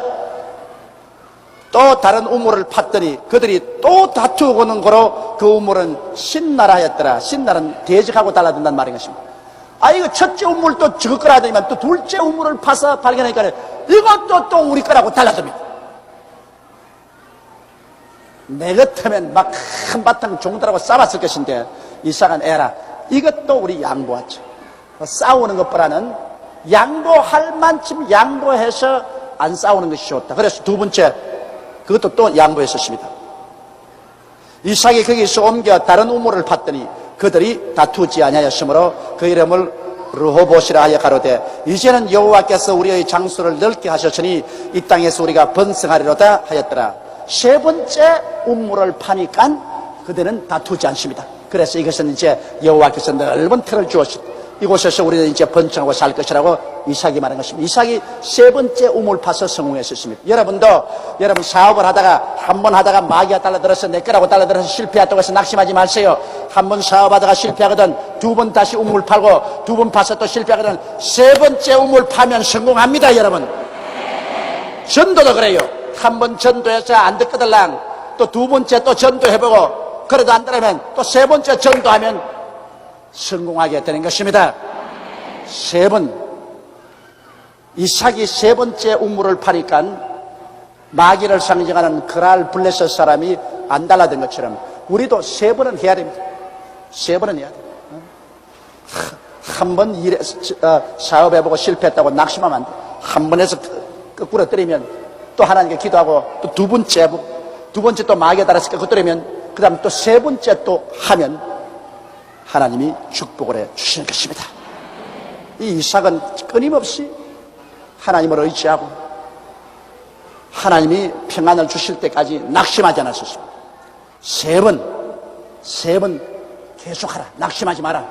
또 다른 우물을 팠더니 그들이 또 다투고는 거로 그 우물은 신나라였더라. 신나는 대적하고 달라든다는 말인 것입니다. 이거 첫째 우물 또 저거 거라 하더니만 또 둘째 우물을 파서 발견하니까 이것도 또 우리 거라고 달라듭니다. 내 같으면 막 한바탕 종들하고 싸웠을 것인데 이삭은 에라 이것도 우리 양보하죠. 싸우는 것보다는 양보할 만큼 양보해서 안 싸우는 것이 좋다. 그래서 두 번째 그것도 또 양보했었습니다. 이삭이 거기서 옮겨 다른 우물을 팠더니 그들이 다투지 아니하였으므로 그 이름을 르호봇이라 하여 가로되 이제는 여호와께서 우리의 장소를 넓게 하셨으니 이 땅에서 우리가 번성하리로다 하였더라. 세 번째 우물을 파니까 그들은 다투지 않습니다. 그래서 이것은 이제 여호와께서 넓은 터를 주었습니다. 이곳에서 우리는 이제 번창하고 살 것이라고 이삭이 말한 것입니다. 이삭이 세 번째 우물 파서 성공했었습니다. 여러분 사업을 하다가 한 번 하다가 마귀가 달라들어서 내 거라고 달라들어서 실패했다고 해서 낙심하지 마세요. 한 번 사업하다가 실패하거든 두 번 다시 우물 팔고 두 번 파서 또 실패하거든 세 번째 우물 파면 성공합니다. 여러분 전도도 그래요. 한 번 전도해서 안 됐거들랑 또 두 번째 또 전도해보고 그래도 안 되면 또 세 번째 전도하면 성공하게 되는 것입니다. 세 번 이삭이 세 번째 우물을 파니까 마귀를 상징하는 그랄 블레셋 사람이 안 달라든 것처럼 우리도 세 번은 해야 됩니다. 세 번은 해야 돼요. 한 번 사업해보고 실패했다고 낙심하면 안 돼. 한 번 해서 거꾸로 때리면 또 하나님께 기도하고 또 두 번째 또 마귀에 따라서 거꾸로 때리면 그 다음 또 세 번째 또 하면 하나님이 축복을 해 주시는 것입니다. 이 이삭은 끊임없이 하나님을 의지하고 하나님이 평안을 주실 때까지 낙심하지 않았습니다. 세 번 계속하라. 낙심하지 마라.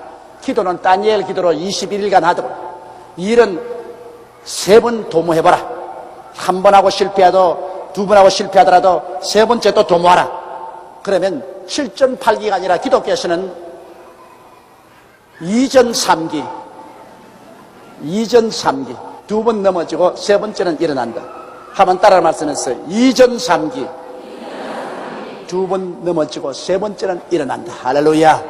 기도는 다니엘 기도로 21일간 하도록 이 일은 세 번 도모해봐라. 한 번 하고 실패해도 두 번 하고 실패하더라도 세 번째 또 도모하라. 그러면 7전8기가 아니라 기독교에서는 2전 3기 두 번 넘어지고 세 번째는 일어난다. 한번 따라 말씀했어요. 2전 3기 두 번 넘어지고 세 번째는 일어난다. 할렐루야.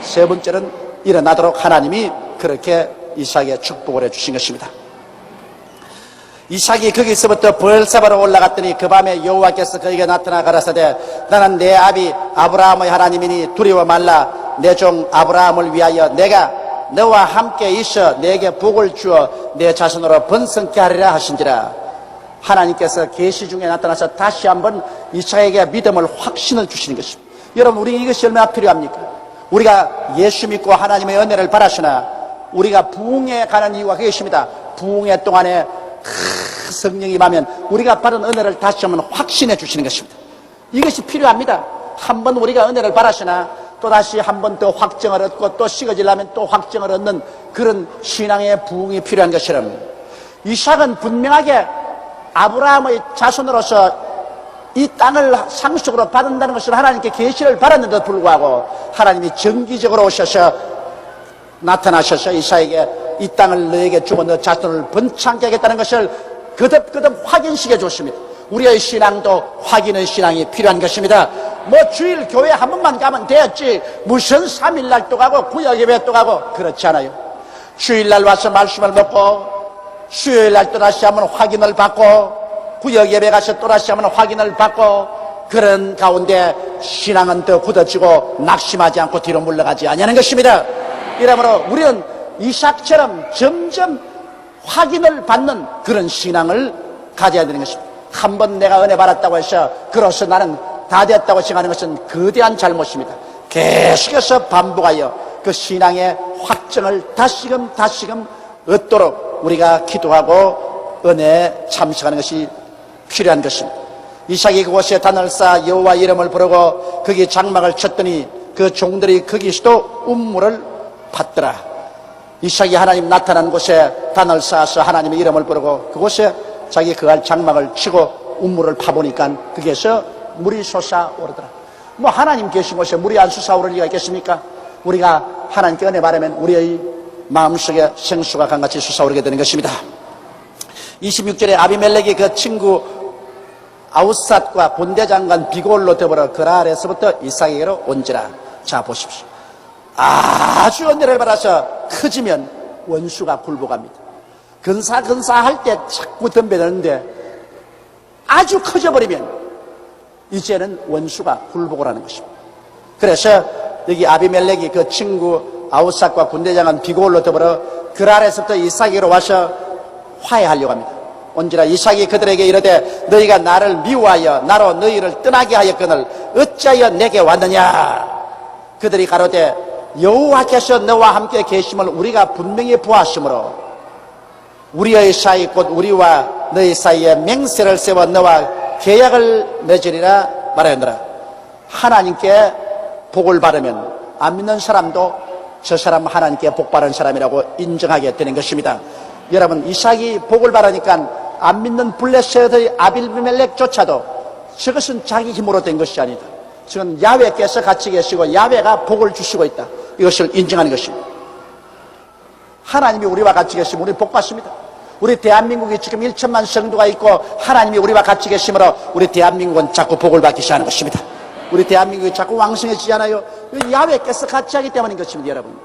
세 번째는 일어나도록 하나님이 그렇게 이삭에게 축복을 해주신 것입니다. 이삭이 거기서부터 벌사바로 올라갔더니 그 밤에 여호와께서 그에게 나타나 가라사대 나는 내 아비 아브라함의 하나님이니 두려워 말라. 내 종 아브라함을 위하여 내가 너와 함께 있어 내게 복을 주어 내 자손으로 번성케 하리라 하신지라. 하나님께서 계시 중에 나타나서 다시 한번 이삭에게 믿음을 확신을 주시는 것입니다. 여러분 우리 이것이 얼마나 필요합니까? 우리가 예수 믿고 하나님의 은혜를 받았으나 우리가 부흥에 가는 이유가 그것입니다. 부흥의 동안에 성령이 임하면 우리가 받은 은혜를 다시 한번 확신해 주시는 것입니다. 이것이 필요합니다. 한번 우리가 은혜를 받았으나 또다시 한 번 더 확정을 얻고 또 식어지려면 또 확정을 얻는 그런 신앙의 부흥이 필요한 것처럼 이삭은 분명하게 아브라함의 자손으로서 이 땅을 상속으로 받는다는 것을 하나님께 계시를 받았는데도 불구하고 하나님이 정기적으로 오셔서 나타나셔서 이삭에게 이 땅을 너에게 주고 너 자손을 번창케 하겠다는 것을 거듭거듭 확인시켜 줬습니다. 우리의 신앙도 확인의 신앙이 필요한 것입니다. 뭐 주일 교회 한 번만 가면 되었지 무슨 3일날 또 가고 구역 예배 또 가고 그렇지 않아요. 주일날 와서 말씀을 먹고 수요일날 또다시 한번 확인을 받고 구역 예배 가서 또다시 한번 확인을 받고 그런 가운데 신앙은 더 굳어지고 낙심하지 않고 뒤로 물러가지 아니하는 것입니다. 이러므로 우리는 이삭처럼 점점 확인을 받는 그런 신앙을 가져야 되는 것입니다. 한 번 내가 은혜 받았다고 해서 그로서 나는 다 됐다고 생각하는 것은 거대한 잘못입니다. 계속해서 반복하여 그 신앙의 확정을 다시금 얻도록 우리가 기도하고 은혜에 참석하는 것이 필요한 것입니다. 이삭이 그곳에 단을 쌓아 여호와 이름을 부르고 거기 장막을 쳤더니 그 종들이 거기서도 운물을 받더라. 이삭이 하나님 나타난 곳에 단을 쌓아서 하나님의 이름을 부르고 그곳에 자기 거할 장막을 치고 운물을 파보니까 거기에서 물이 솟아오르더라. 뭐 하나님 계신 곳에 물이 안 솟아오를 리가 있겠습니까? 우리가 하나님께 은혜 받으면 우리의 마음속에 생수가 강같이 솟아오르게 되는 것입니다. 26절에 아비멜렉이 그 친구 아우삿과 군대장관 비골로 더불어 그랄에서부터 이삭에게로 온지라. 자 보십시오. 아주 은혜를 받아서 커지면 원수가 굴복합니다. 근사할 때 자꾸 덤벼드는데 아주 커져버리면 이제는 원수가 굴복을 하는 것입니다. 그래서 여기 아비멜렉이 그 친구 아우삿과 군대장관 비골로 더불어 그랄에서부터 이삭에게로 와서 화해하려고 합니다. 온지라 이삭이 그들에게 이르되 너희가 나를 미워하여 나로 너희를 떠나게 하였거늘 어찌하여 내게 왔느냐. 그들이 가로되 여호와께서 너와 함께 계심을 우리가 분명히 보았으므로 우리의 사이 곧 우리와 너희 사이에 맹세를 세워 너와 계약을 맺으리라 말하였노라. 하나님께 복을 받으면 안 믿는 사람도 저 사람 하나님께 복 받은 사람이라고 인정하게 되는 것입니다. 여러분 이삭이 복을 받으니까 안 믿는 블레셋의 아비멜렉조차도 저것은 자기 힘으로 된 것이 아니다. 지금 야훼께서 같이 계시고 야훼가 복을 주시고 있다. 이것을 인정하는 것입니다. 하나님이 우리와 같이 계시면 우리 복 받습니다. 우리 대한민국이 지금 1천만 성도가 있고 하나님이 우리와 같이 계시므로 우리 대한민국은 자꾸 복을 받기 시작하는 것입니다. 우리 대한민국이 자꾸 왕성해지지 않아요? 야훼께서 같이 하기 때문인 것입니다. 여러분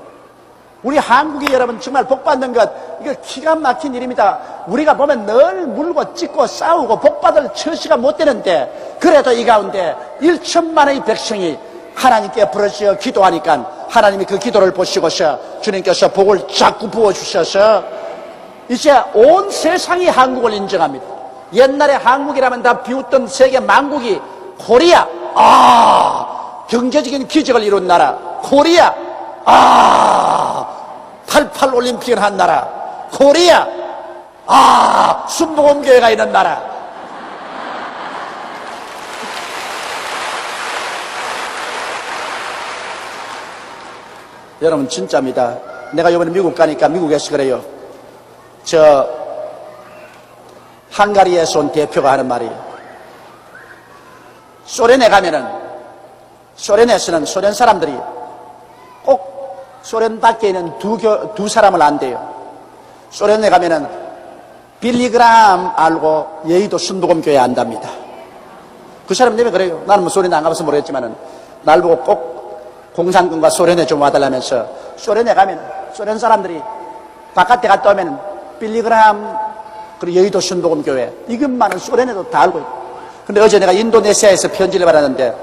우리 한국이 여러분 정말 복받는 것 이거 기가 막힌 일입니다. 우리가 보면 늘 물고 찢고 싸우고 복받을 처시가 못 되는데 그래도 이 가운데 1천만의 백성이 하나님께 부르짖어 기도하니까 하나님이 그 기도를 보시고서 주님께서 복을 자꾸 부어주셔서 이제 온 세상이 한국을 인정합니다. 옛날에 한국이라면 다 비웃던 세계 만국이 코리아 경제적인 기적을 이룬 나라 코리아 88 올림픽을 한 나라 코리아 순복음교회가 있는 나라 여러분 진짜입니다. 내가 이번에 미국 가니까 미국에서 그래요. 저 헝가리에서 온 대표가 하는 말이 소련에 가면은 소련에서는 소련 사람들이 꼭 소련 밖에 있는 두 사람을 안 돼요. 소련에 가면은 빌리그람 알고 여의도 순복음교회 안답니다. 그 사람 때문에 그래요. 나는 뭐 소련에 안 가봐서 모르겠지만은 날 보고 꼭 공산군과 소련에 좀 와달라면서 소련에 가면 소련 사람들이 바깥에 갔다 오면 빌리그람 그리고 여의도 순복음교회 이것만은 소련에도 다 알고 있고 근데 어제 내가 인도네시아에서 편지를 받았는데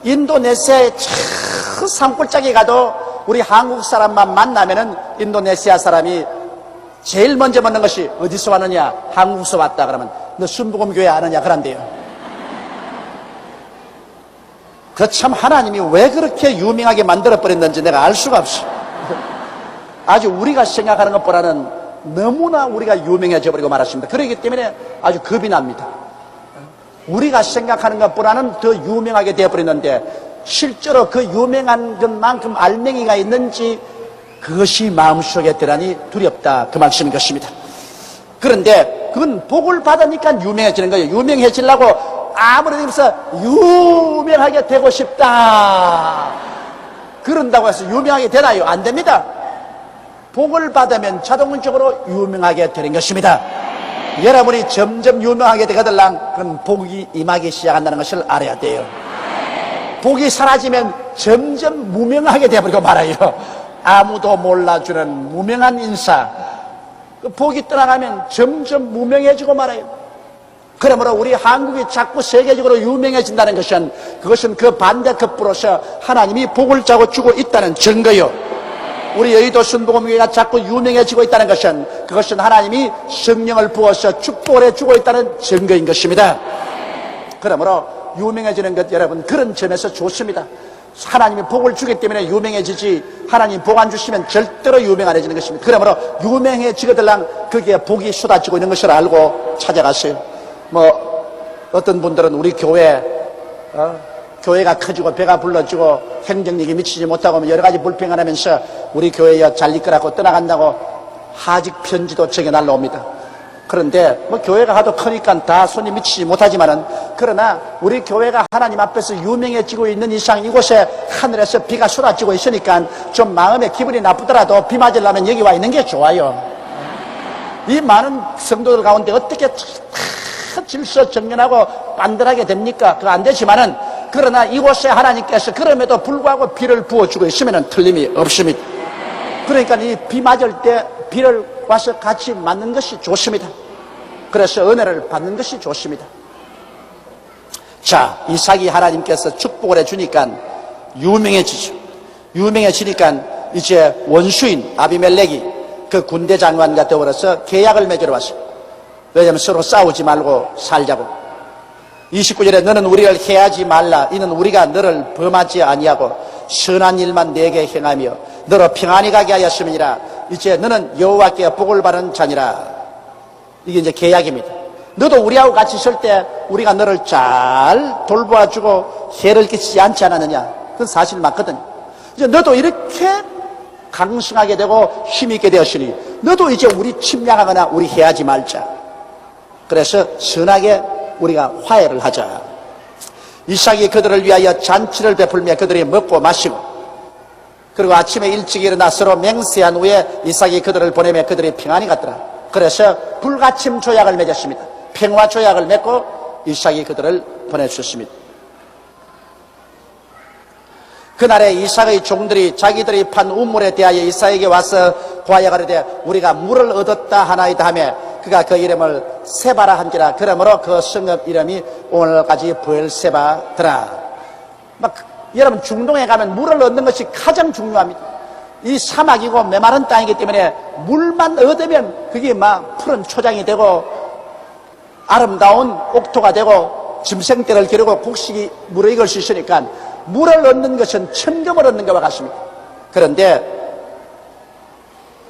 인도네시아의 저 산골짜기 가도 우리 한국 사람만 만나면은 인도네시아 사람이 제일 먼저 묻는 것이 어디서 왔느냐 한국에서 왔다 그러면 너 순복음교회 아느냐 그런데요. 그 참 하나님이 왜 그렇게 유명하게 만들어버렸는지 내가 알 수가 없어. 아주 우리가 생각하는 것보다는 너무나 우리가 유명해져 버리고 말았습니다. 그렇기 때문에 아주 겁이 납니다. 우리가 생각하는 것보다는 더 유명하게 되어버렸는데 실제로 그 유명한 것만큼 알맹이가 있는지 그것이 마음속에 들어니 두렵다, 그 말씀인 것입니다. 그런데 그건 복을 받으니까 유명해지는 거예요. 유명해지려고 아무리 되면서 유명하게 되고 싶다 그런다고 해서 유명하게 되나요? 안 됩니다. 복을 받으면 자동적으로 유명하게 되는 것입니다. 여러분이 점점 유명하게 되거들랑 그건 복이 임하기 시작한다는 것을 알아야 돼요. 복이 사라지면 점점 무명하게 되어버리고 말아요. 아무도 몰라주는 무명한 인사. 복이 떠나가면 점점 무명해지고 말아요. 그러므로 우리 한국이 자꾸 세계적으로 유명해진다는 것은 그것은 그 반대급부로서 하나님이 복을 주고 있다는 증거요. 우리 여의도 순복음교회가 자꾸 유명해지고 있다는 것은 그것은 하나님이 성령을 부어서 축복을 해주고 있다는 증거인 것입니다. 그러므로 유명해지는 것 여러분 그런 점에서 좋습니다. 하나님이 복을 주기 때문에 유명해지지 하나님 복 안 주시면 절대로 유명 안 해지는 것입니다. 그러므로 유명해지거들랑 거기에 복이 쏟아지고 있는 것을 알고 찾아가세요. 어떤 분들은 우리 교회가 커지고 배가 불러지고 행정력이 미치지 못하고 여러 가지 불평을 하면서 우리 교회에 잘 이끌어갖고 떠나간다고 하직 편지도 적에 날라옵니다. 그런데 교회가 하도 크니까 다 손이 미치지 못하지만은 그러나 우리 교회가 하나님 앞에서 유명해지고 있는 이상 이곳에 하늘에서 비가 쏟아지고 있으니까 좀 마음에 기분이 나쁘더라도 비 맞으려면 여기 와 있는 게 좋아요. 이 많은 성도들 가운데 어떻게 질서 정연하고 반듯하게 됩니까? 그거 안 되지만은 그러나 이곳에 하나님께서 그럼에도 불구하고 비를 부어주고 있으면 틀림이 없습니다. 그러니까 이 비 맞을 때 비를 와서 같이 맞는 것이 좋습니다. 그래서 은혜를 받는 것이 좋습니다. 자, 이삭이 하나님께서 축복을 해주니까 유명해지죠. 유명해지니까 이제 원수인 아비멜렉이 그 군대 장관과 더불어서 계약을 맺으러 왔습니다. 왜냐하면 서로 싸우지 말고 살자고. 29절에 너는 우리를 해하지 말라. 이는 우리가 너를 범하지 아니하고 선한 일만 내게 행하며 너로 평안히 가게 하였음이니라. 이제 너는 여호와께 복을 받은 자니라. 이게 이제 계약입니다. 너도 우리하고 같이 있을 때 우리가 너를 잘 돌보아주고 해를 끼치지 않지 않았느냐. 그건 사실 맞거든. 이제 너도 이렇게 강성하게 되고 힘있게 되었으니 너도 이제 우리 침략하거나 우리 해하지 말자. 그래서 선하게 우리가 화해를 하자. 이삭이 그들을 위하여 잔치를 베풀며 그들이 먹고 마시고 그리고 아침에 일찍 일어나 서로 맹세한 후에 이삭이 그들을 보내며 그들이 평안히 갔더라. 그래서 불가침 조약을 맺었습니다. 평화 조약을 맺고 이삭이 그들을 보내주셨습니다. 그날에 이삭의 종들이 자기들이 판 우물에 대하여 이삭에게 와서 고하여 가로되 우리가 물을 얻었다 하나이다 하며 그가 그 이름을 세바라 한지라. 그러므로 그 성읍 이름이 오늘까지 브엘세바더라. 여러분 중동에 가면 물을 얻는 것이 가장 중요합니다. 이 사막이고 메마른 땅이기 때문에 물만 얻으면 그게 푸른 초장이 되고 아름다운 옥토가 되고 짐승떼를 기르고 곡식이 물을 익을 수 있으니까 물을 얻는 것은 천금을 얻는 것과 같습니다. 그런데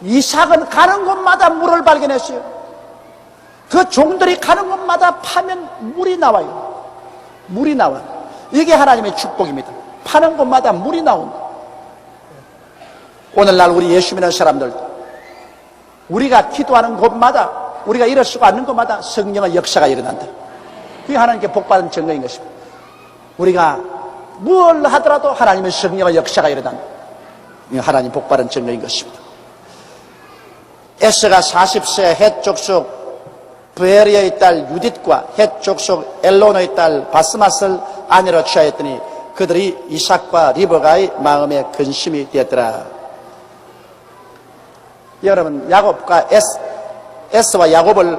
이삭은 가는 곳마다 물을 발견했어요. 그 종들이 가는 곳마다 파면 물이 나와요. 물이 나와요. 이게 하나님의 축복입니다. 파는 곳마다 물이 나온다. 오늘날 우리 예수 믿는 사람들도 우리가 기도하는 곳마다 우리가 이럴 수가 않는 곳마다 성령의 역사가 일어난다. 그게 하나님께 복받은 증거인 것입니다. 우리가 뭘 하더라도 하나님의 성령의 역사가 일어난다. 이게 하나님 복받은 증거인 것입니다. 에스가 40세 헷 족속 브에리의 딸 유딧과 헷 족속 엘로노의 딸 바스맛을 아내로 취하였더니 그들이 이삭과 리브가의 마음에 근심이 되었더라. 여러분 야곱과 에스와 야곱을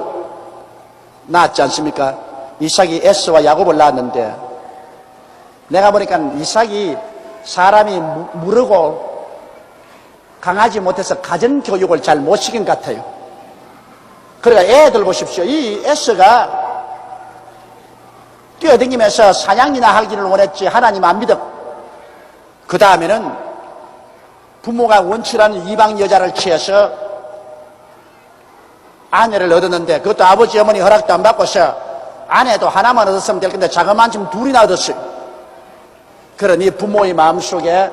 낳았지 않습니까? 이삭이 에스와 야곱을 낳았는데 내가 보니까 이삭이 사람이 무르고 강하지 못해서 가정교육을 잘 못 시킨 것 같아요. 그러니까 애들 보십시오. 이 에스가 뛰어다니면서 사냥이나 하기를 원했지 하나님 안 믿어. 그 다음에는 부모가 원치라는 이방 여자를 취해서 아내를 얻었는데 그것도 아버지 어머니 허락도 안 받고서 아내도 하나만 얻었으면 될 건데 자그마한 지금 둘이나 얻었어요. 그러니 부모의 마음속에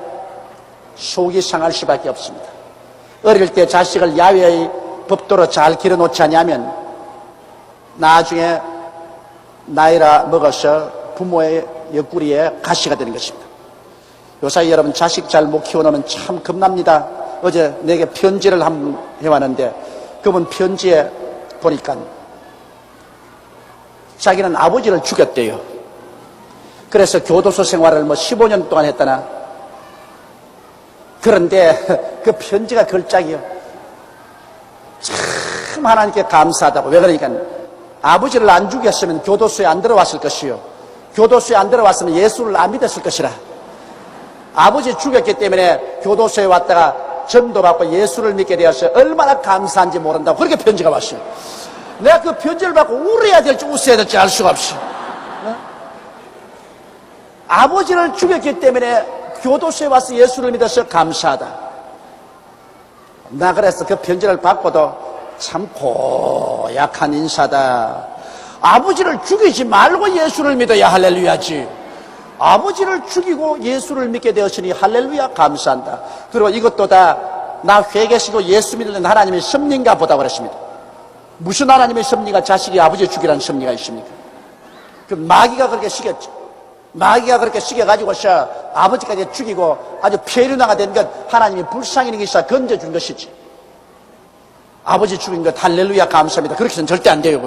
속이 상할 수밖에 없습니다. 어릴 때 자식을 야외의 법도로 잘 길어놓지 않으면 나중에 나이라 먹어서 부모의 옆구리에 가시가 되는 것입니다. 요사이 여러분 자식 잘 못 키워놓으면 참 겁납니다. 어제 내게 편지를 한번 해왔는데 그분 편지에 보니까 자기는 아버지를 죽였대요. 그래서 교도소 생활을 15년 동안 했다나. 그런데 그 편지가 걸작이요. 참 하나님께 감사하다고. 왜 그러니까 아버지를 안 죽였으면 교도소에 안 들어왔을 것이요. 교도소에 안 들어왔으면 예수를 안 믿었을 것이라. 아버지 죽였기 때문에 교도소에 왔다가 전도 받고 예수를 믿게 되어서 얼마나 감사한지 모른다고 그렇게 편지가 왔어요. 내가 그 편지를 받고 울어야 될지 웃어야 될지 알 수가 없어. 아버지를 죽였기 때문에 교도소에 와서 예수를 믿어서 감사하다. 나 그래서 그 편지를 받고도 참 고약한 인사다. 아버지를 죽이지 말고 예수를 믿어야 할렐루야지. 아버지를 죽이고 예수를 믿게 되었으니 할렐루야 감사한다. 그리고 이것도 다 나 회개시고 예수 믿는 하나님의 섭리인가 보다 그랬습니다. 무슨 하나님의 섭리가 자식이 아버지 죽이라는 섭리가 있습니까? 그 마귀가 그렇게 시켰죠. 마귀가 그렇게 시켜가지고서 아버지까지 죽이고 아주 폐륜화가 된 것 하나님이 불쌍히 여기서 건져준 것이지. 아버지 죽인 것 할렐루야 감사합니다. 그렇게 해서는 절대 안 돼요.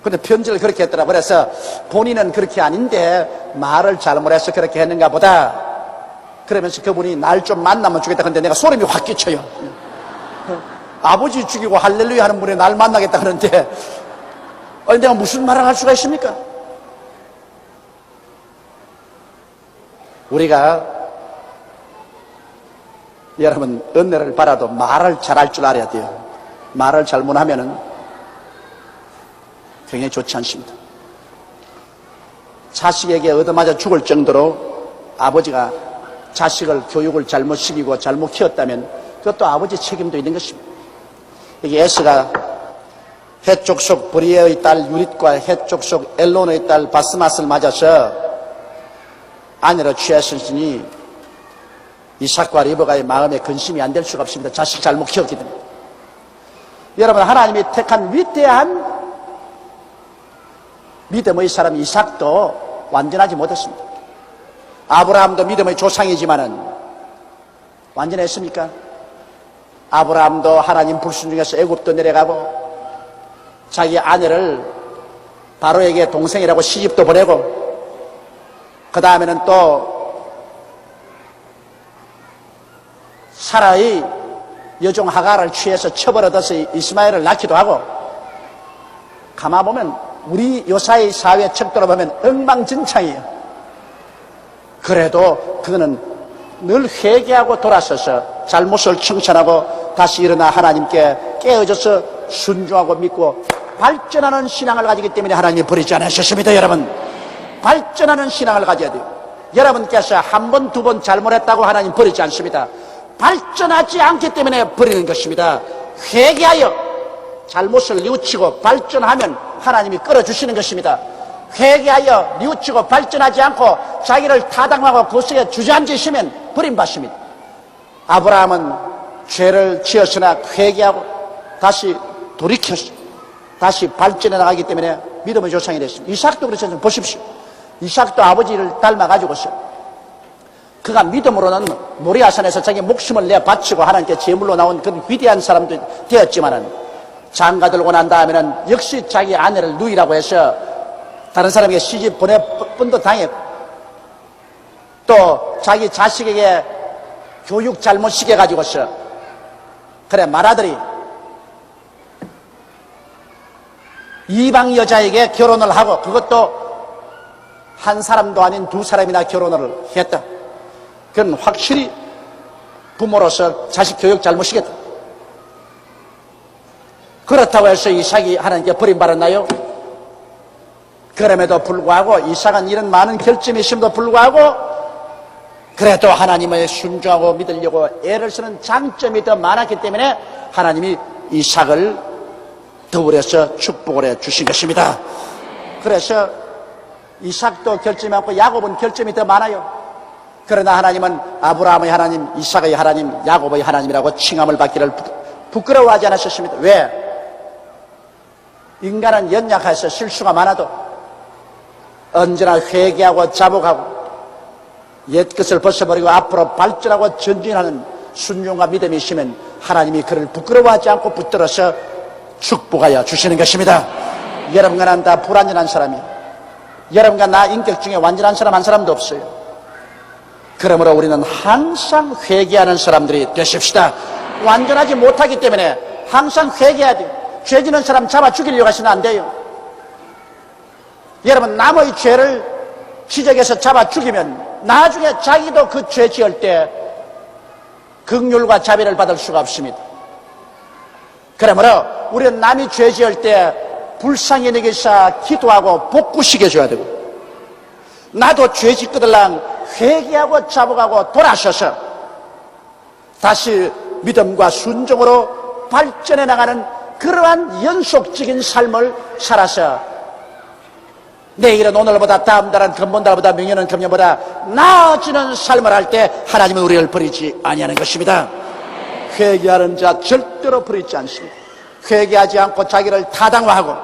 근데 편지를 그렇게 했더라. 그래서 본인은 그렇게 아닌데 말을 잘못해서 그렇게 했는가 보다. 그러면서 그분이 날 좀 만나면 주겠다. 근데 내가 소름이 확 끼쳐요. 아버지 죽이고 할렐루야 하는 분이 날 만나겠다 그러는데 내가 무슨 말을 할 수가 있습니까? 우리가 여러분 은혜를 받아도 말을 잘할 줄 알아야 돼요. 말을 잘못하면은 굉장히 좋지 않습니다. 자식에게 얻어맞아 죽을 정도로 아버지가 자식을 교육을 잘못 시키고 잘못 키웠다면 그것도 아버지 책임도 있는 것입니다. 여기 에스가 해쪽 속 브리에의 딸 유릿과 해쪽 속 엘론의 딸 바스맛을 맞아서 아내로 취했으니 이삭과 리브가의 마음에 근심이 안 될 수가 없습니다. 자식 잘못 키웠기 때문에. 여러분 하나님이 택한 위대한 믿음의 사람 이삭도 완전하지 못했습니다. 아브라함도 믿음의 조상이지만은 완전했습니까? 아브라함도 하나님 불순종해서 애굽도 내려가고 자기 아내를 바로에게 동생이라고 시집도 보내고 그 다음에는 또 사라의 여종 하가를 취해서 처벌 얻어서 이스마엘을 낳기도 하고 가만보면 우리 요사의 사회 척도로 보면 엉망진창이에요. 그래도 그거는 늘 회개하고 돌아서서 잘못을 청천하고 다시 일어나 하나님께 깨어져서 순종하고 믿고 발전하는 신앙을 가지기 때문에 하나님이 버리지 않으셨습니다. 여러분 발전하는 신앙을 가져야 돼요. 여러분께서 한 번, 두 번 잘못했다고 하나님 버리지 않습니다. 발전하지 않기 때문에 버리는 것입니다. 회개하여 잘못을 뉘우치고 발전하면 하나님이 끌어주시는 것입니다. 회개하여 뉘우치고 발전하지 않고 자기를 타당하고 그 속에 주저앉으시면 버림받습니다. 아브라함은 죄를 지었으나 회개하고 다시 돌이켰어. 다시 발전해 나가기 때문에 믿음의 조상이 됐습니다. 이삭도 그렇죠. 보십시오. 이삭도 아버지를 닮아가지고서 그가 믿음으로는 모리아산에서 자기 목숨을 내 바치고 하나님께 제물로 나온 그런 위대한 사람도 되었지만은 장가 들고 난 다음에는 역시 자기 아내를 누이라고 해서 다른 사람에게 시집 보낼 뻔도 당했고 또 자기 자식에게 교육 잘못 시켜가지고서 그래 말아들이 이방 여자에게 결혼을 하고 그것도 한 사람도 아닌 두 사람이나 결혼을 했다. 그건 확실히 부모로서 자식 교육 잘못 시켰다. 그렇다고 해서 이삭이 하나님께 버림받았나요? 그럼에도 불구하고 이삭은 이런 많은 결점이 있음에도 불구하고 그래도 하나님을 순종하고 믿으려고 애를 쓰는 장점이 더 많았기 때문에 하나님이 이삭을 더불어서 축복을 해 주신 것입니다. 그래서 이삭도 결점이 많고 야곱은 결점이 더 많아요. 그러나 하나님은 아브라함의 하나님, 이삭의 하나님, 야곱의 하나님이라고 칭함을 받기를 부끄러워하지 않으셨습니다. 왜? 인간은 연약해서 실수가 많아도 언제나 회개하고 자복하고 옛것을 벗어버리고 앞으로 발전하고 전진하는 순종과 믿음이 있으면 하나님이 그를 부끄러워하지 않고 붙들어서 축복하여 주시는 것입니다. 여러분과 난 다 불완전한 사람이에요. 여러분과 나 인격 중에 완전한 사람 한 사람도 없어요. 그러므로 우리는 항상 회개하는 사람들이 되십시다. 완전하지 못하기 때문에 항상 회개해야 돼요. 죄 지는 사람 잡아 죽이려고 하시면 안 돼요. 여러분, 남의 죄를 지적해서 잡아 죽이면 나중에 자기도 그 죄 지을 때 긍휼과 자비를 받을 수가 없습니다. 그러므로 우리는 남이 죄 지을 때 불쌍히 여기서 기도하고 복구시켜 줘야 되고, 나도 죄 짓거들랑 회개하고 자복하고 돌아서서 다시 믿음과 순종으로 발전해 나가는 그러한 연속적인 삶을 살아서 내일은 오늘보다 다음 달은 금번달보다 명년은 금년보다 나아지는 삶을 할 때 하나님은 우리를 버리지 아니하는 것입니다. 회개하는 자 절대로 버리지 않습니다. 회개하지 않고 자기를 타당화하고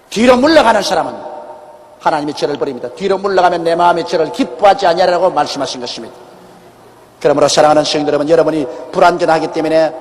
뒤로 물러가는 사람은 하나님이 죄를 버립니다. 뒤로 물러가면 내 마음의 죄를 기뻐하지 아니하라고 말씀하신 것입니다. 그러므로 사랑하는 성도 여러분, 여러분이 불완전하기 때문에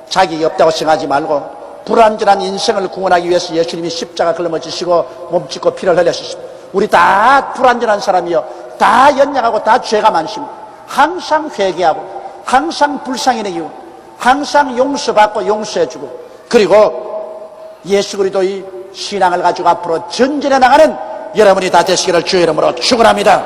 자격이 없다고 생각하지 말고 불완전한 인생을 구원하기 위해서 예수님이 십자가 걸음을 지시고 몸짓고 피를 흘렸습니다. 우리 다 불완전한 사람이요, 다 연약하고 다 죄가 많습니다. 항상 회개하고 항상 불쌍히 여기고 항상 용서받고 용서해주고, 그리고 예수 그리스도의 신앙을 가지고 앞으로 전진해 나가는 여러분이 다 되시기를 주의 이름으로 축원합니다.